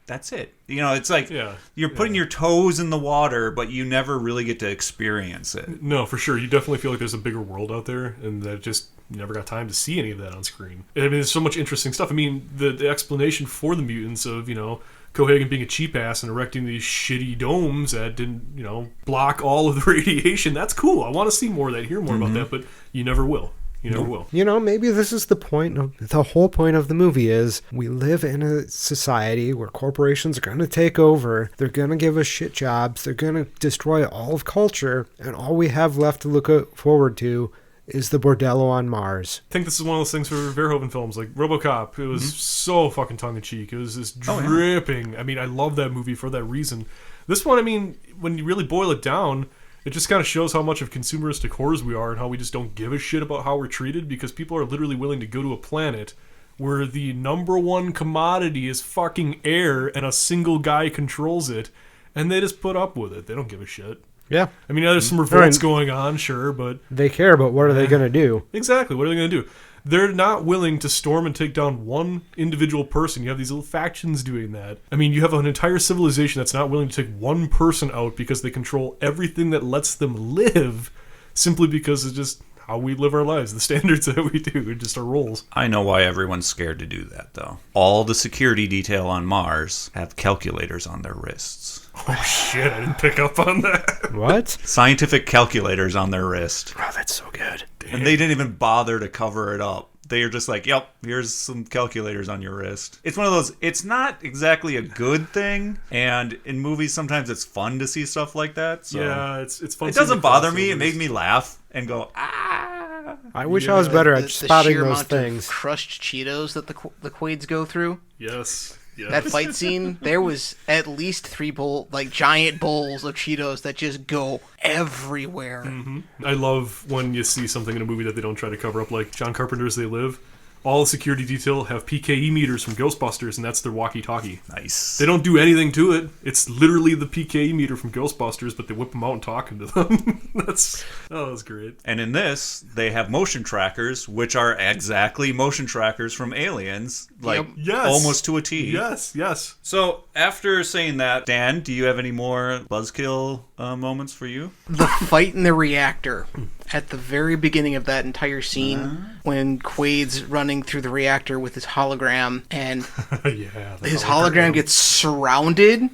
that's it. You know, it's like you're putting your toes in the water, but you never really get to experience it. No, for sure. You definitely feel like there's a bigger world out there, and that just you never got time to see any of that on screen. I mean, there's so much interesting stuff. I mean, the explanation for the mutants of, you know, Cohagen being a cheap ass and erecting these shitty domes that didn't, you know, block all of the radiation. That's cool. I want to see more of that, hear more about that, but you never will. You never will. You know, maybe this is the whole point of the movie is we live in a society where corporations are going to take over. They're going to give us shit jobs. They're going to destroy all of culture. And all we have left to look forward to is the bordello on Mars. I think this is one of those things for Verhoeven films, like RoboCop. It was so fucking tongue-in-cheek. It was just dripping. I mean, I love that movie for that reason. This one, I mean, when you really boil it down, it just kind of shows how much of consumeristic whores we are and how we just don't give a shit about how we're treated because people are literally willing to go to a planet where the number one commodity is fucking air and a single guy controls it, and they just put up with it. They don't give a shit. Yeah. I mean, there's some revolts going on, sure, but... They care, but what are they going to do? Exactly. What are they going to do? They're not willing to storm and take down one individual person. You have these little factions doing that. I mean, you have an entire civilization that's not willing to take one person out because they control everything that lets them live simply because it's just how we live our lives, the standards that we do, just our roles. I know why everyone's scared to do that, though. All the security detail on Mars have calculators on their wrists. Oh, shit, I didn't pick up on that. What? Scientific calculators on their wrist. Oh, that's so good. Damn. And they didn't even bother to cover it up. They are just like, yep, here's some calculators on your wrist. It's one of those, it's not exactly a good thing, and in movies sometimes it's fun to see stuff like that. So yeah, it's fun. It doesn't bother me. It made me laugh and go, ah. I wish I was better at spotting those things. Of crushed Cheetos that the Quaids go through. Yes. That fight scene, there was at least 3 giant bowls of Cheetos that just go everywhere. Mm-hmm. I love when you see something in a movie that they don't try to cover up, like John Carpenter's They Live. All the security detail have PKE meters from Ghostbusters, and that's their walkie-talkie. Nice. They don't do anything to it. It's literally the PKE meter from Ghostbusters, but they whip them out and talk to them. That's great. And in this, they have motion trackers, which are exactly motion trackers from Aliens, like almost to a T. Yes. So after saying that, Dan, do you have any more buzzkill moments for you? The fight in the reactor. At the very beginning of that entire scene, when Quaid's running through the reactor with his hologram, and his hologram gets surrounded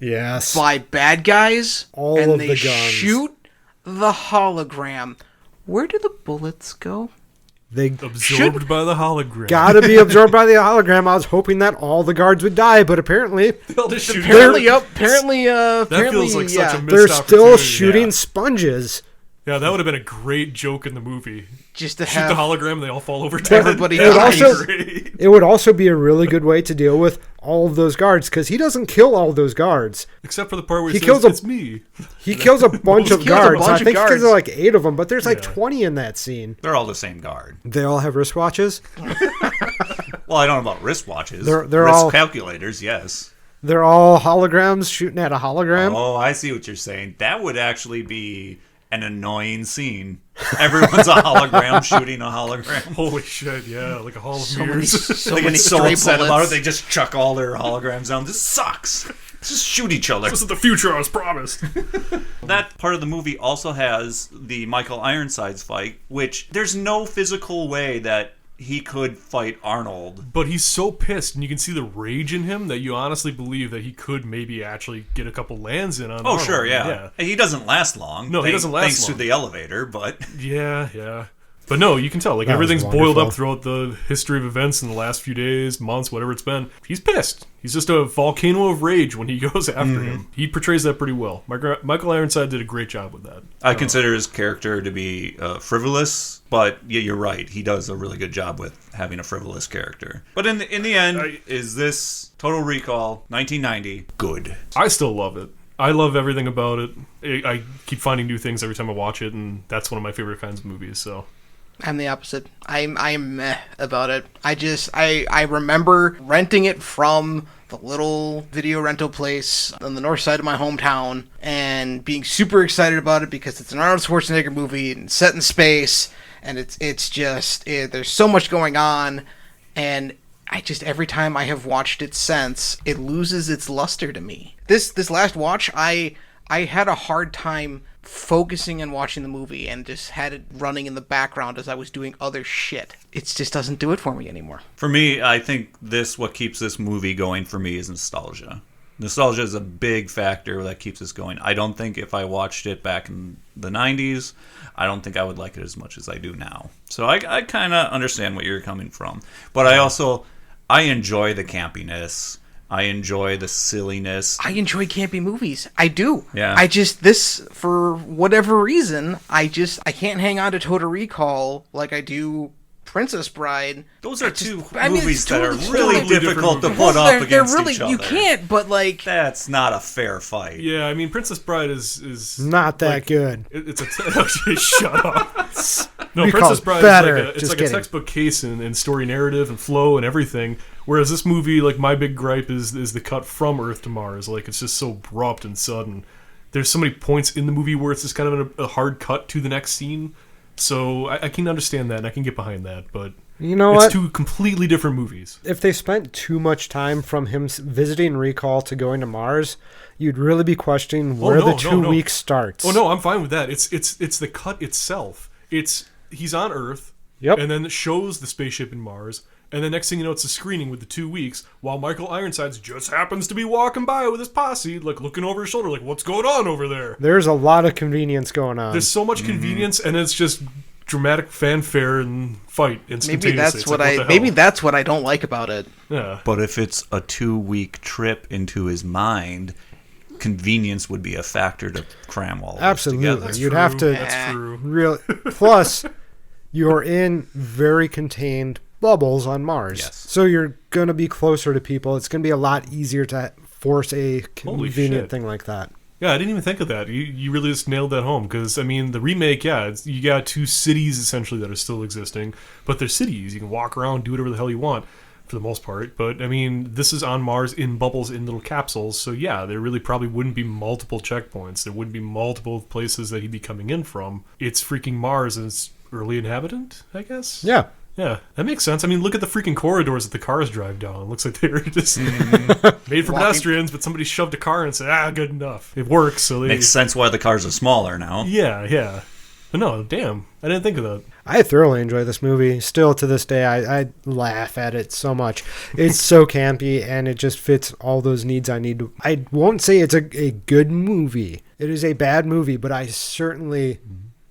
by bad guys, and they shoot the hologram. Where do the bullets go? They absorbed by the hologram. Gotta be absorbed by the hologram. I was hoping that all the guards would die, but apparently apparently that feels like such a missed they're still opportunity. shooting sponges. Yeah, that would have been a great joke in the movie. Just to shoot have the hologram and they all fall over. Everybody it would also be a really good way to deal with all of those guards, because he doesn't kill all those guards. Except for the part where he says, it's me. He kills a bunch of guards. I think there's like 8 of them, but there's like 20 in that scene. They're all the same guard. They all have wristwatches? Well, I don't know about wristwatches. They're wrist all calculators, yes. They're all holograms shooting at a hologram? Oh, I see what you're saying. That would actually be an annoying scene. Everyone's a hologram shooting a hologram. Holy shit, yeah, like a hall of mirrors. They get so upset about it, they just chuck all their holograms down. This sucks. Just shoot each other. This is the future I was promised. That part of the movie also has the Michael Ironsides fight, which there's no physical way that he could fight Arnold. But he's so pissed, and you can see the rage in him that you honestly believe that he could maybe actually get a couple lands in on Arnold. Sure, yeah. He doesn't last long. No, he doesn't last thanks long. to the elevator, but... Yeah. But no, you can tell. Like, That was everything's boiled wonderful. up throughout the history of events in the last few days, months, whatever it's been. He's pissed. He's just a volcano of rage when he goes after him. He portrays that pretty well. Michael Ironside did a great job with that. I consider his character to be frivolous, but yeah, you're right. He does a really good job with having a frivolous character. But in the end, is this Total Recall 1990 good? I still love it. I love everything about it. I keep finding new things every time I watch it, and that's one of my favorite kinds of movies, so... I'm the opposite. I'm meh about it. I remember renting it from the little video rental place on the north side of my hometown and being super excited about it because it's an Arnold Schwarzenegger movie and set in space, and there's so much going on, and every time I have watched it since, it loses its luster to me. This last watch, I had a hard time focusing and watching the movie and just had it running in the background as I was doing other shit. It just doesn't do it for me anymore. For me, I think what keeps this movie going for me is nostalgia. Nostalgia is a big factor that keeps us going. I don't think if I watched it back in the 90s, I don't think I would like it as much as I do now. So I kind of understand what you're coming from. But I enjoy the campiness. I enjoy the silliness. I enjoy campy movies. I do. Yeah. For whatever reason, I can't hang on to Total Recall like I do Princess Bride. Those are two I mean, movies it's that are totally really different difficult to movies. put up against really, each other. you can't, but like... That's not a fair fight. Yeah, I mean, Princess Bride is Not that like, good. It's a shut up. No, Recall's Princess Bride better. is Just like kidding. a textbook case in story narrative and flow and everything. Whereas this movie, like, my big gripe is the cut from Earth to Mars. Like, it's just so abrupt and sudden. There's so many points in the movie where it's just kind of a hard cut to the next scene. So I can understand that and I can get behind that, but You know it's what? two completely different movies. If they spent too much time from him visiting Recall to going to Mars, you'd really be questioning where the 2 weeks starts. Oh no, I'm fine with that. It's the cut itself. He's on Earth, Yep. and then it shows the spaceship in Mars, and the next thing you know, it's a screening with the 2 weeks, while Michael Ironside just happens to be walking by with his posse, like looking over his shoulder, like, what's going on over there? There's a lot of convenience going on. There's so much convenience, and it's just dramatic fanfare and fight instantaneously. Maybe that's what I don't like about it. Yeah. But if it's a 2-week trip into his mind, convenience would be a factor to cram all of this together. Absolutely. You'd have to That's true. plus you're in very contained bubbles on Mars. Yes. So you're going to be closer to people. It's going to be a lot easier to force a Holy convenient shit. thing like that. Yeah, I didn't even think of that. You really just nailed that home. Because, I mean, the remake, you got 2 cities, essentially, that are still existing. But they're cities. You can walk around, do whatever the hell you want, for the most part. But, I mean, this is on Mars in bubbles, in little capsules. So, yeah, there really probably wouldn't be multiple checkpoints. There wouldn't be multiple places that he'd be coming in from. It's freaking Mars, and it's early inhabitant, I guess? Yeah. Yeah, that makes sense. I mean, look at the freaking corridors that the cars drive down. It looks like they were just made for pedestrians, but somebody shoved a car and said, good enough. It works, so they... Makes sense why the cars are smaller now. Yeah. But no, damn. I didn't think of that. I thoroughly enjoy this movie. Still to this day, I laugh at it so much. It's so campy, and it just fits all those needs I need. I won't say it's a good movie. It is a bad movie, but I certainly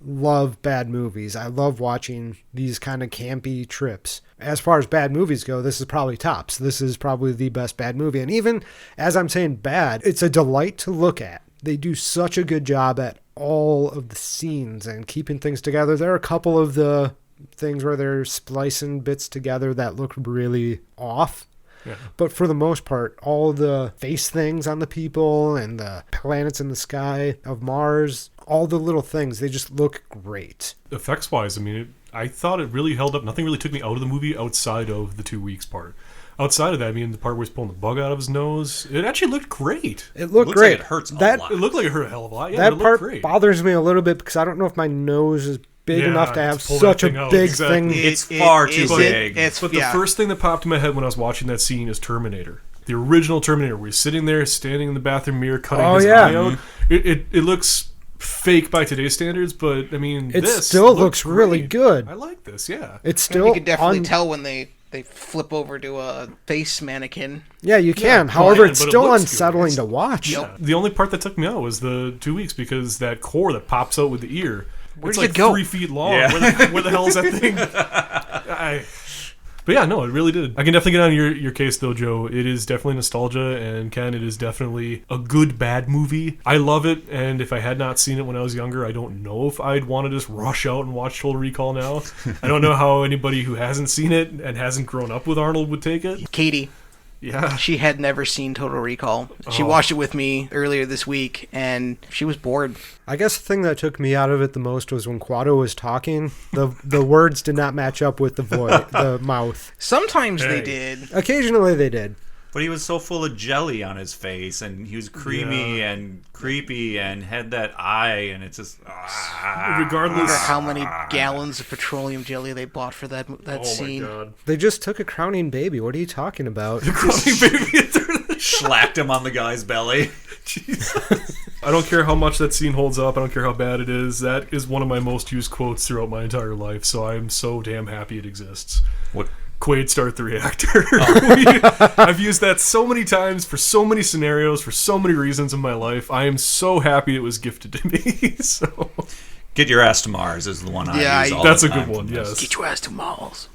love bad movies. I love watching these kind of campy trips. As far as bad movies go, this is probably tops. This is probably the best bad movie. And even as I'm saying bad, it's a delight to look at. They do such a good job at all of the scenes and keeping things together. There are a couple of the things where they're splicing bits together that look really off. Yeah. But for the most part, all the face things on the people and the planets in the sky of Mars, all the little things, they just look great. Effects-wise, I mean, I thought it really held up. Nothing really took me out of the movie outside of the 2 weeks part. Outside of that, I mean, the part where he's pulling the bug out of his nose, it actually looked great. It looked Looks great. like it hurts a that, lot. It looked like it hurt a hell of a lot. Yeah, that but it part looked great. bothers me a little bit because I don't know if my nose is big Yeah, enough to have to pull such that a thing out. big Exactly. thing. It's far too big. But the first thing that popped in my head when I was watching that scene is Terminator. The original Terminator, where he's sitting there, standing in the bathroom mirror, cutting his eye out. It looks fake by today's standards, but I mean, It this still looked looks really great. good. I like this, yeah. It's You still can definitely on- tell when they flip over to a face mannequin. Yeah, you can. Yeah, However, but it's it still looks good. unsettling to watch. Yep. The only part that took me out was the 2 weeks, because that core that pops out with the ear, Where'd it's it like go? 3 feet long. Yeah. Where the hell is that thing? But yeah, no, it really did. I can definitely get on your case, though, Joe. It is definitely nostalgia, and Ken, it is definitely a good, bad movie. I love it, and if I had not seen it when I was younger, I don't know if I'd want to just rush out and watch Total Recall now. I don't know how anybody who hasn't seen it and hasn't grown up with Arnold would take it. Katie, Yeah. she had never seen Total Recall. She Oh. watched it with me earlier this week, and she was bored. I guess the thing that took me out of it the most was when Quado was talking. The words did not match up with the mouth. Sometimes Hey. they did. Occasionally they did. But he was so full of jelly on his face, and he was creamy Yeah. and creepy, and had that eye, and it's just. I Regardless. wonder how many gallons of petroleum jelly they bought for that Oh scene. my god. They just took a crowning baby. What are you talking about? Crying baby. Slacked him on the guy's belly. I don't care how much that scene holds up. I don't care how bad it is. That is one of my most used quotes throughout my entire life, so I'm so damn happy it exists. What? Quaid, start the reactor. I've used that so many times for so many scenarios, for so many reasons in my life. I am so happy it was gifted to me. So Get your ass to Mars is the one I Yeah, use all that's the a good time one, from this. yes. Get your ass to Malls.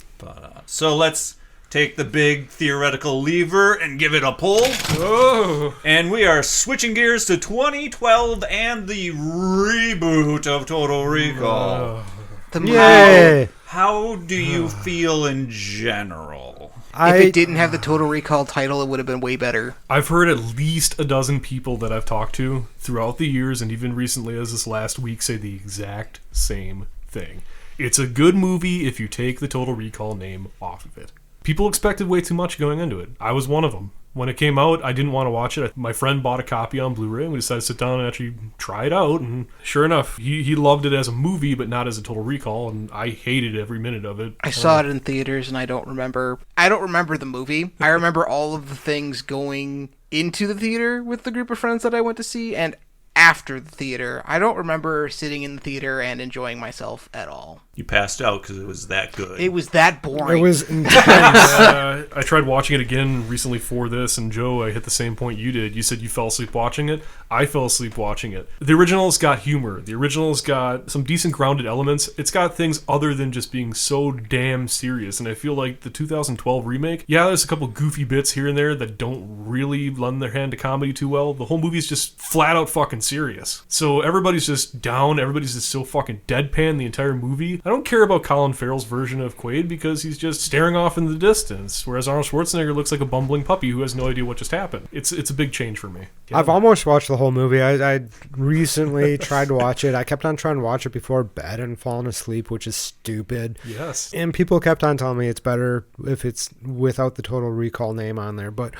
So let's take the big theoretical lever and give it a pull. Oh. And we are switching gears to 2012 and the reboot of Total Recall. The Yay! How do you feel in general? If it didn't have the Total Recall title, it would have been way better. I've heard at least a dozen people that I've talked to throughout the years, and even recently as this last week, say the exact same thing. It's a good movie if you take the Total Recall name off of it. People expected way too much going into it. I was one of them. When it came out, I didn't want to watch it. My friend bought a copy on Blu-ray, and we decided to sit down and actually try it out. And sure enough, he loved it as a movie, but not as a Total Recall, and I hated every minute of it. I saw it in theaters, and I don't remember the movie. I remember all of the things going into the theater with the group of friends that I went to see, and after the theater. I don't remember sitting in the theater and enjoying myself at all. You passed out because it was that good. It was that boring. It was intense. I tried watching it again recently for this, and Joe, I hit the same point you did. You said you fell asleep watching it. I fell asleep watching it. The original's got humor. The original's got some decent grounded elements. It's got things other than just being so damn serious, and I feel like the 2012 remake, yeah, there's a couple goofy bits here and there that don't really lend their hand to comedy too well. The whole movie's just flat out fucking serious. So everybody's just down. Everybody's just so fucking deadpan the entire movie. I don't care about Colin Farrell's version of Quaid because he's just staring off in the distance, whereas Arnold Schwarzenegger looks like a bumbling puppy who has no idea what just happened. It's a big change for me. Yeah. I've almost watched the whole movie. I recently tried to watch it. I kept on trying to watch it before bed and falling asleep, which is stupid. Yes. And people kept on telling me it's better if it's without the Total Recall name on there. But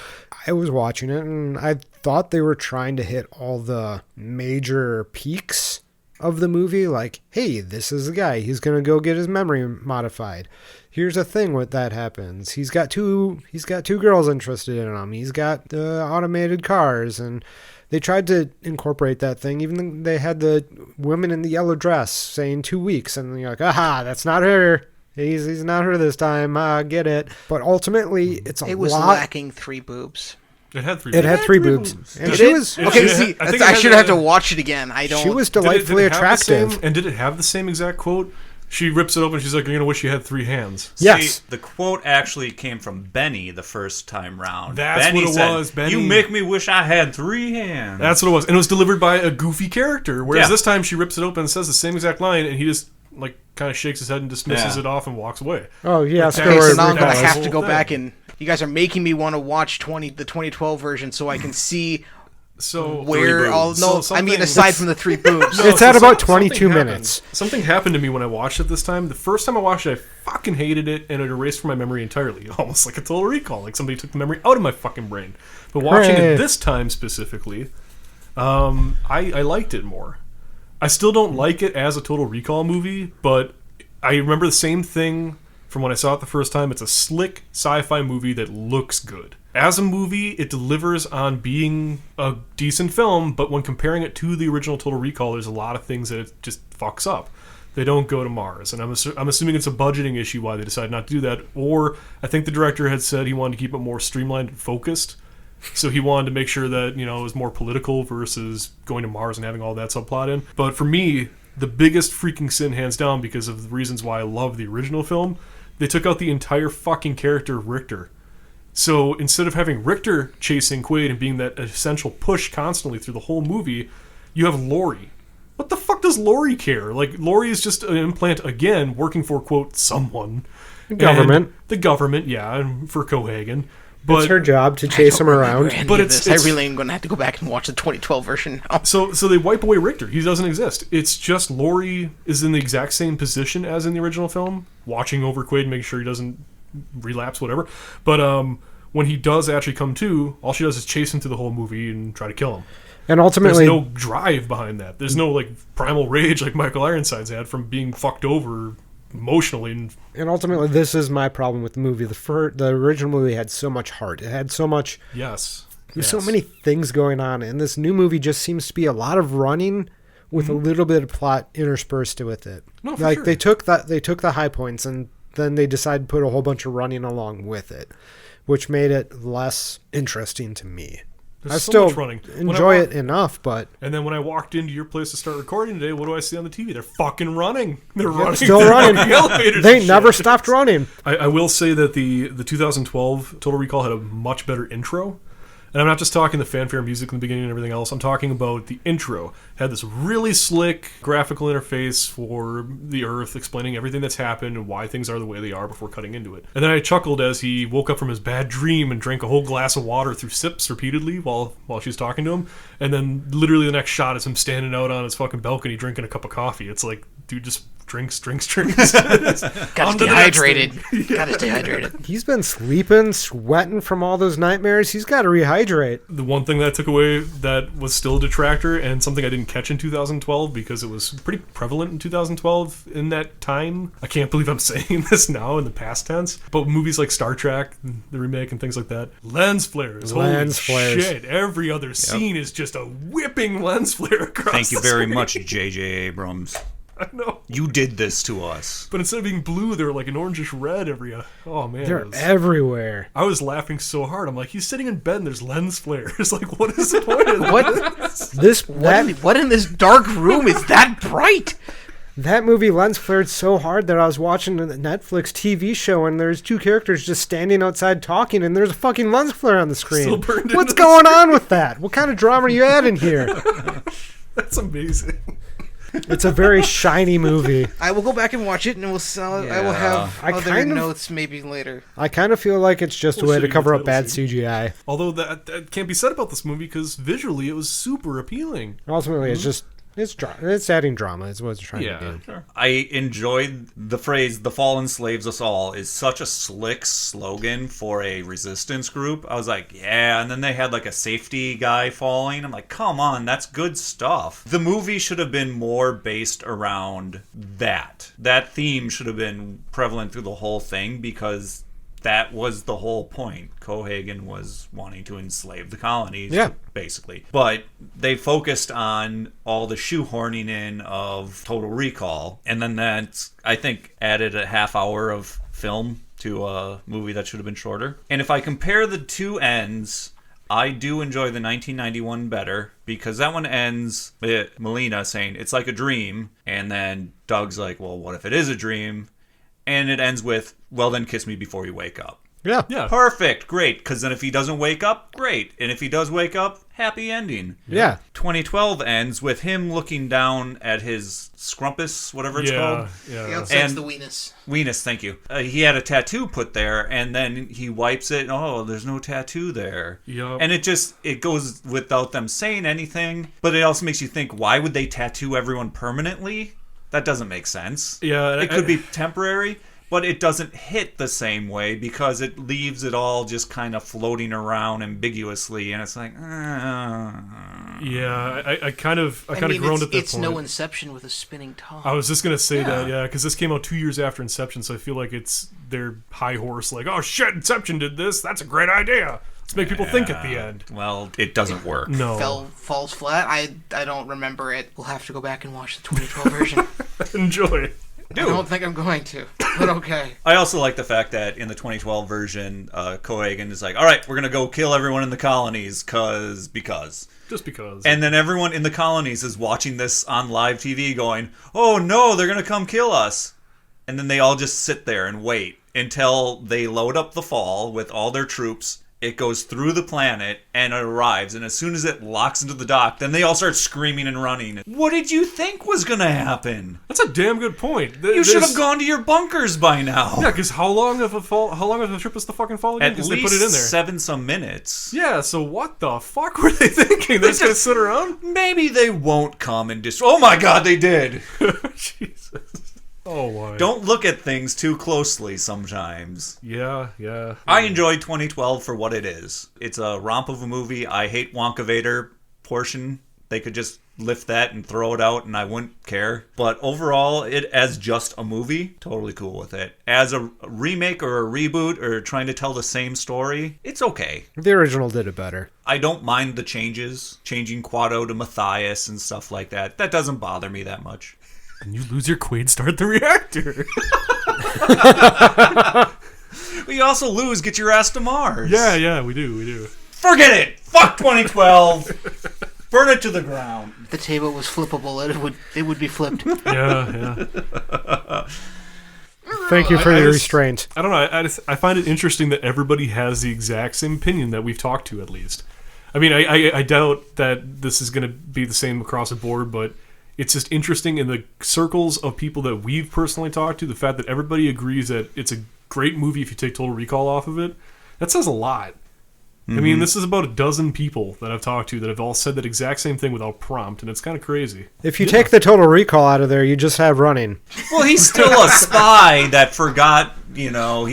I was watching it, and I thought they were trying to hit all the major peaks of the movie. Like, hey, this is the guy. He's going to go get his memory modified. Here's a thing when that happens. He's got two girls interested in him. He's got automated cars, and they tried to incorporate that thing. Even they had the women in the yellow dress saying 2 weeks, and you're like, aha, that's not her. He's not her this time. Get it. But ultimately, it's a lot. It was lacking 3 boobs. It had three. It had three boobs. And Did she it? was It Okay, should- see, I think I it should had have a- to watch it again. I don't. she was Did it delightfully have the attractive. same- and did it have the same exact quote? She rips it open. She's like, "You're gonna wish you had 3 hands." Yes. See, the quote actually came from Benny the first time round. That's Benny what it said, was, Benny. You make me wish I had 3 hands. That's what it was, and it was delivered by a goofy character. Whereas Yeah. this time, she rips it open and says the same exact line, and he just like kind of shakes his head and dismisses Yeah. it off and walks away. Oh, yeah. Okay, Okay, so Story now I'm gonna Recall. have to go Whole back thing. and. You guys are making me want to watch the 2012 version so I can see So where all. boobs. No, So I mean something- aside from the 3 boobs. No, It's so at about something 22 happened. minutes. Something happened to me when I watched it this time. The first time I watched it, I fucking hated it, and it erased from my memory entirely. Almost like a Total Recall. Like somebody took the memory out of my fucking brain. But watching Hooray. it this time specifically, I liked it more. I still don't like it as a Total Recall movie, but I remember the same thing from when I saw it the first time. It's a slick sci-fi movie that looks good. As a movie, it delivers on being a decent film, but when comparing it to the original Total Recall, there's a lot of things that it just fucks up. They don't go to Mars, and I'm assuming it's a budgeting issue why they decided not to do that. Or I think the director had said he wanted to keep it more streamlined and focused, so he wanted to make sure that it was more political versus going to Mars and having all that subplot in. But for me, the biggest freaking sin, hands down, because of the reasons why I love the original film, they took out the entire fucking character of Richter. So instead of having Richter chasing Quaid and being that essential push constantly through the whole movie, you have Laurie. What the fuck does Laurie care? Like, Laurie is just an implant, again, working for, quote, someone. The government. The government, yeah, and for Cohagen. But it's her job to chase him around. But I really am going to have to go back and watch the 2012 version now. So they wipe away Richter. He doesn't exist. It's just Laurie is in the exact same position as in the original film, watching over Quaid, making sure he doesn't relapse, whatever. But when he does actually come to, all she does is chase him through the whole movie and try to kill him. And ultimately, there's no drive behind that. There's no primal rage like Michael Ironside's had from being fucked over emotionally. And ultimately, this is my problem with the movie. The original movie had so much heart. It had so much. Yes. There's so many things going on, and this new movie just seems to be a lot of running with a little bit of plot interspersed with it. No, for sure. They took the high points, and then they decided to put a whole bunch of running along with it, which made it less interesting to me. I still enjoy it enough, but... And then when I walked into your place to start recording today, what do I see on the TV? They're fucking running. They're running. Still running. The they never stopped running. I will say that the 2012 Total Recall had a much better intro. And I'm not just talking the fanfare music in the beginning and everything else. I'm talking about the intro. It had this really slick graphical interface for the Earth, explaining everything that's happened and why things are the way they are before cutting into it. And then I chuckled as he woke up from his bad dream and drank a whole glass of water through sips repeatedly while she's talking to him. And then literally the next shot is him standing out on his fucking balcony drinking a cup of coffee. It's like, dude, just drinks. Got to stay hydrated. Got to stay hydrated. He's been sleeping, sweating from all those nightmares. He's got to rehydrate. The one thing that I took away that was still a detractor and something I didn't catch in 2012 because it was pretty prevalent in 2012 in that time. I can't believe I'm saying this now in the past tense. But movies like Star Trek, the remake and things like that, lens flares. Holy shit. Every other scene is just a whipping lens flare across Thank you the very screen. much, J.J. Abrams. I know. You did this to us. But instead of being blue, they're like an orangish red every... Oh, man. They're everywhere. I was laughing so hard. I'm like, he's sitting in bed and there's lens flares. Like, what is the point of What? What in this dark room is that bright? That movie lens flared so hard that I was watching a Netflix TV show and there's two characters just standing outside talking and there's a fucking lens flare on the screen. What's going on with that? What kind of drama are you adding here? That's amazing. It's a very shiny movie. I will go back and watch it, and I will have other notes maybe later. I kind of feel like it's just a way to cover up bad CGI. Although that can't be said about this movie because visually it was super appealing. Ultimately, it's just... It's adding drama is what it's trying to do. Sure. I enjoyed the phrase, "the fallen slaves us all," is such a slick slogan for a resistance group. I was like, yeah, and then they had like a safety guy falling. I'm like, come on, that's good stuff. The movie should have been more based around that. That theme should have been prevalent through the whole thing because that was the whole point. Cohagen was wanting to enslave the colonies, basically. But they focused on all the shoehorning in of Total Recall, and then that, I think, added a half hour of film to a movie that should have been shorter. And if I compare the two ends, I do enjoy the 1991 better, because that one ends with Melina saying, "It's like a dream," and then Doug's like, well, what if it is a dream? And it ends with, well, then kiss me before you wake up. Yeah. Perfect. Great. Because then if he doesn't wake up, great. And if he does wake up, happy ending. Yeah. 2012 ends with him looking down at his scrumpus, whatever it's called. Yeah. The outside's the weenus. Weenus, thank you. He had a tattoo put there, and then he wipes it. Oh, there's no tattoo there. Yep. And it goes without them saying anything. But it also makes you think, why would they tattoo everyone permanently? That doesn't make sense. Yeah, it could be temporary, but it doesn't hit the same way because it leaves it all just kind of floating around ambiguously, and it's like, yeah, I kind of groaned at that point. It's no Inception with a spinning top. I was just gonna say that, because this came out 2 years after Inception, so I feel like it's their high horse, like, oh shit, Inception did this, that's a great idea. Let's make people think at the end. Well, it doesn't work. No. Falls flat. I don't remember it. We'll have to go back and watch the 2012 version. Enjoy. I don't think I'm going to, but okay. I also like the fact that in the 2012 version, Cohagen is like, all right, we're going to go kill everyone in the colonies because. Just because. And then everyone in the colonies is watching this on live TV going, oh no, they're going to come kill us. And then they all just sit there and wait until they load up the Fall with all their troops. It goes through the planet and it arrives. And as soon as it locks into the dock, then they all start screaming and running. What did you think was going to happen? That's a damn good point. You should have gone to your bunkers by now. Yeah, because how long of a trip is the fucking Fall again? At Because least they put it in there. 7 some minutes. Yeah, so what the fuck were they thinking? They're just going to sit around? Maybe they won't come and oh my god, they did. Jesus. Oh, why? Don't look at things too closely sometimes. Yeah. I enjoyed 2012 for what it is. It's a romp of a movie. I hate Wonka Vader portion. They could just lift that and throw it out and I wouldn't care. But overall, it as just a movie, totally cool with it. As a remake or a reboot or trying to tell the same story, it's okay. The original did it better. I don't mind the changes, changing Quado to Matthias and stuff like that. That doesn't bother me that much. And you lose your Quaid, start the reactor. We also lose, get your ass to Mars. Yeah, we do. Forget it. Fuck 2012. Burn it to the ground. If the table was flippable, it would be flipped. Yeah. Thank you for your restraint. I don't know. I find it interesting that everybody has the exact same opinion that we've talked to, at least. I mean, I doubt that this is going to be the same across the board, but it's just interesting in the circles of people that we've personally talked to, the fact that everybody agrees that it's a great movie if you take Total Recall off of it. That says a lot. I mean, this is about a dozen people that I've talked to that have all said that exact same thing without prompt, and it's kind of crazy. If you take the Total Recall out of there, you just have Running. Well, he's still a spy that forgot, he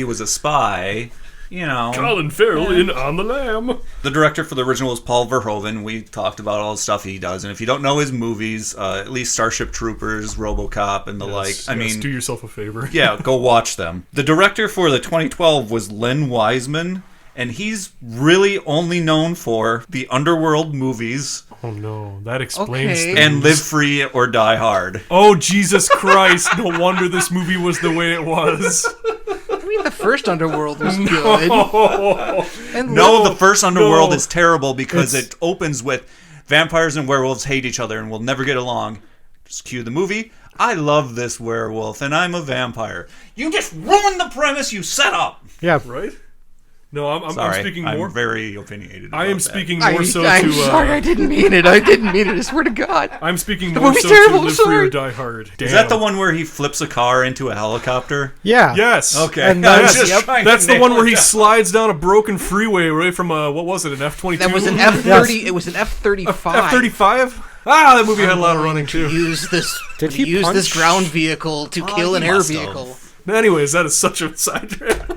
was a spy. Colin Farrell in On the Lam. The director for the original is Paul Verhoeven. We talked about all the stuff he does. And if you don't know his movies, at least Starship Troopers, RoboCop, and the like. I mean, do yourself a favor. Yeah, go watch them. The director for the 2012 was Len Wiseman. And he's really only known for the Underworld movies. Oh no, that explains things. And Live Free or Die Hard. Oh, Jesus Christ. No wonder this movie was the way it was. I mean, the first Underworld was good. The first Underworld is terrible because it opens with vampires and werewolves hate each other and will never get along. Just cue the movie. I love this werewolf and I'm a vampire. You just ruined the premise you set up. Yeah. Right? No, I'm speaking more. I'm very opinionated. I am speaking more so to. I'm sorry, I didn't mean it. I swear to God. I'm speaking more so terrible, to Live Free or Die Hard. Damn. Is that the one where he flips a car into a helicopter? Yeah. Yes. Okay. And that's the one where he slides down a broken freeway right from what was it? An F-22? That was an F-30. It was an F-35. F-35? Ah, that movie had a lot of running too. Use this. Did he use punch? this ground vehicle to kill an air vehicle? Anyways, that is such a sidetrack.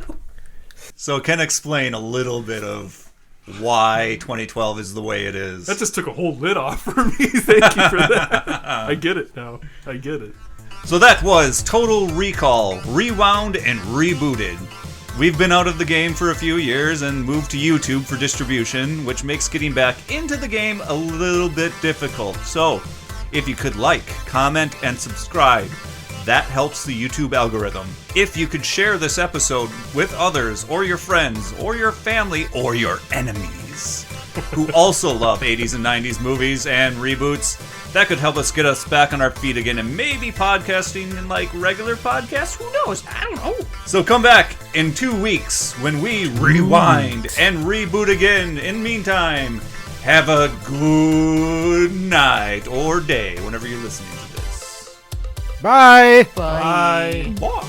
So Ken explain a little bit of why 2012 is the way it is. That just took a whole lid off for me. Thank you for that. I get it now. I get it. So that was Total Recall, rewound and rebooted. We've been out of the game for a few years and moved to YouTube for distribution, which makes getting back into the game a little bit difficult. So, if you could like, comment, and subscribe, that helps the YouTube algorithm. If you could share this episode with others, or your friends, or your family, or your enemies, who also love 80s and 90s movies and reboots, that could help us get us back on our feet again and maybe podcasting in like regular podcasts. Who knows? I don't know. So come back in 2 weeks when we rewind and reboot again. In the meantime, have a good night or day whenever you're listening to this. Bye. Bye. Bye.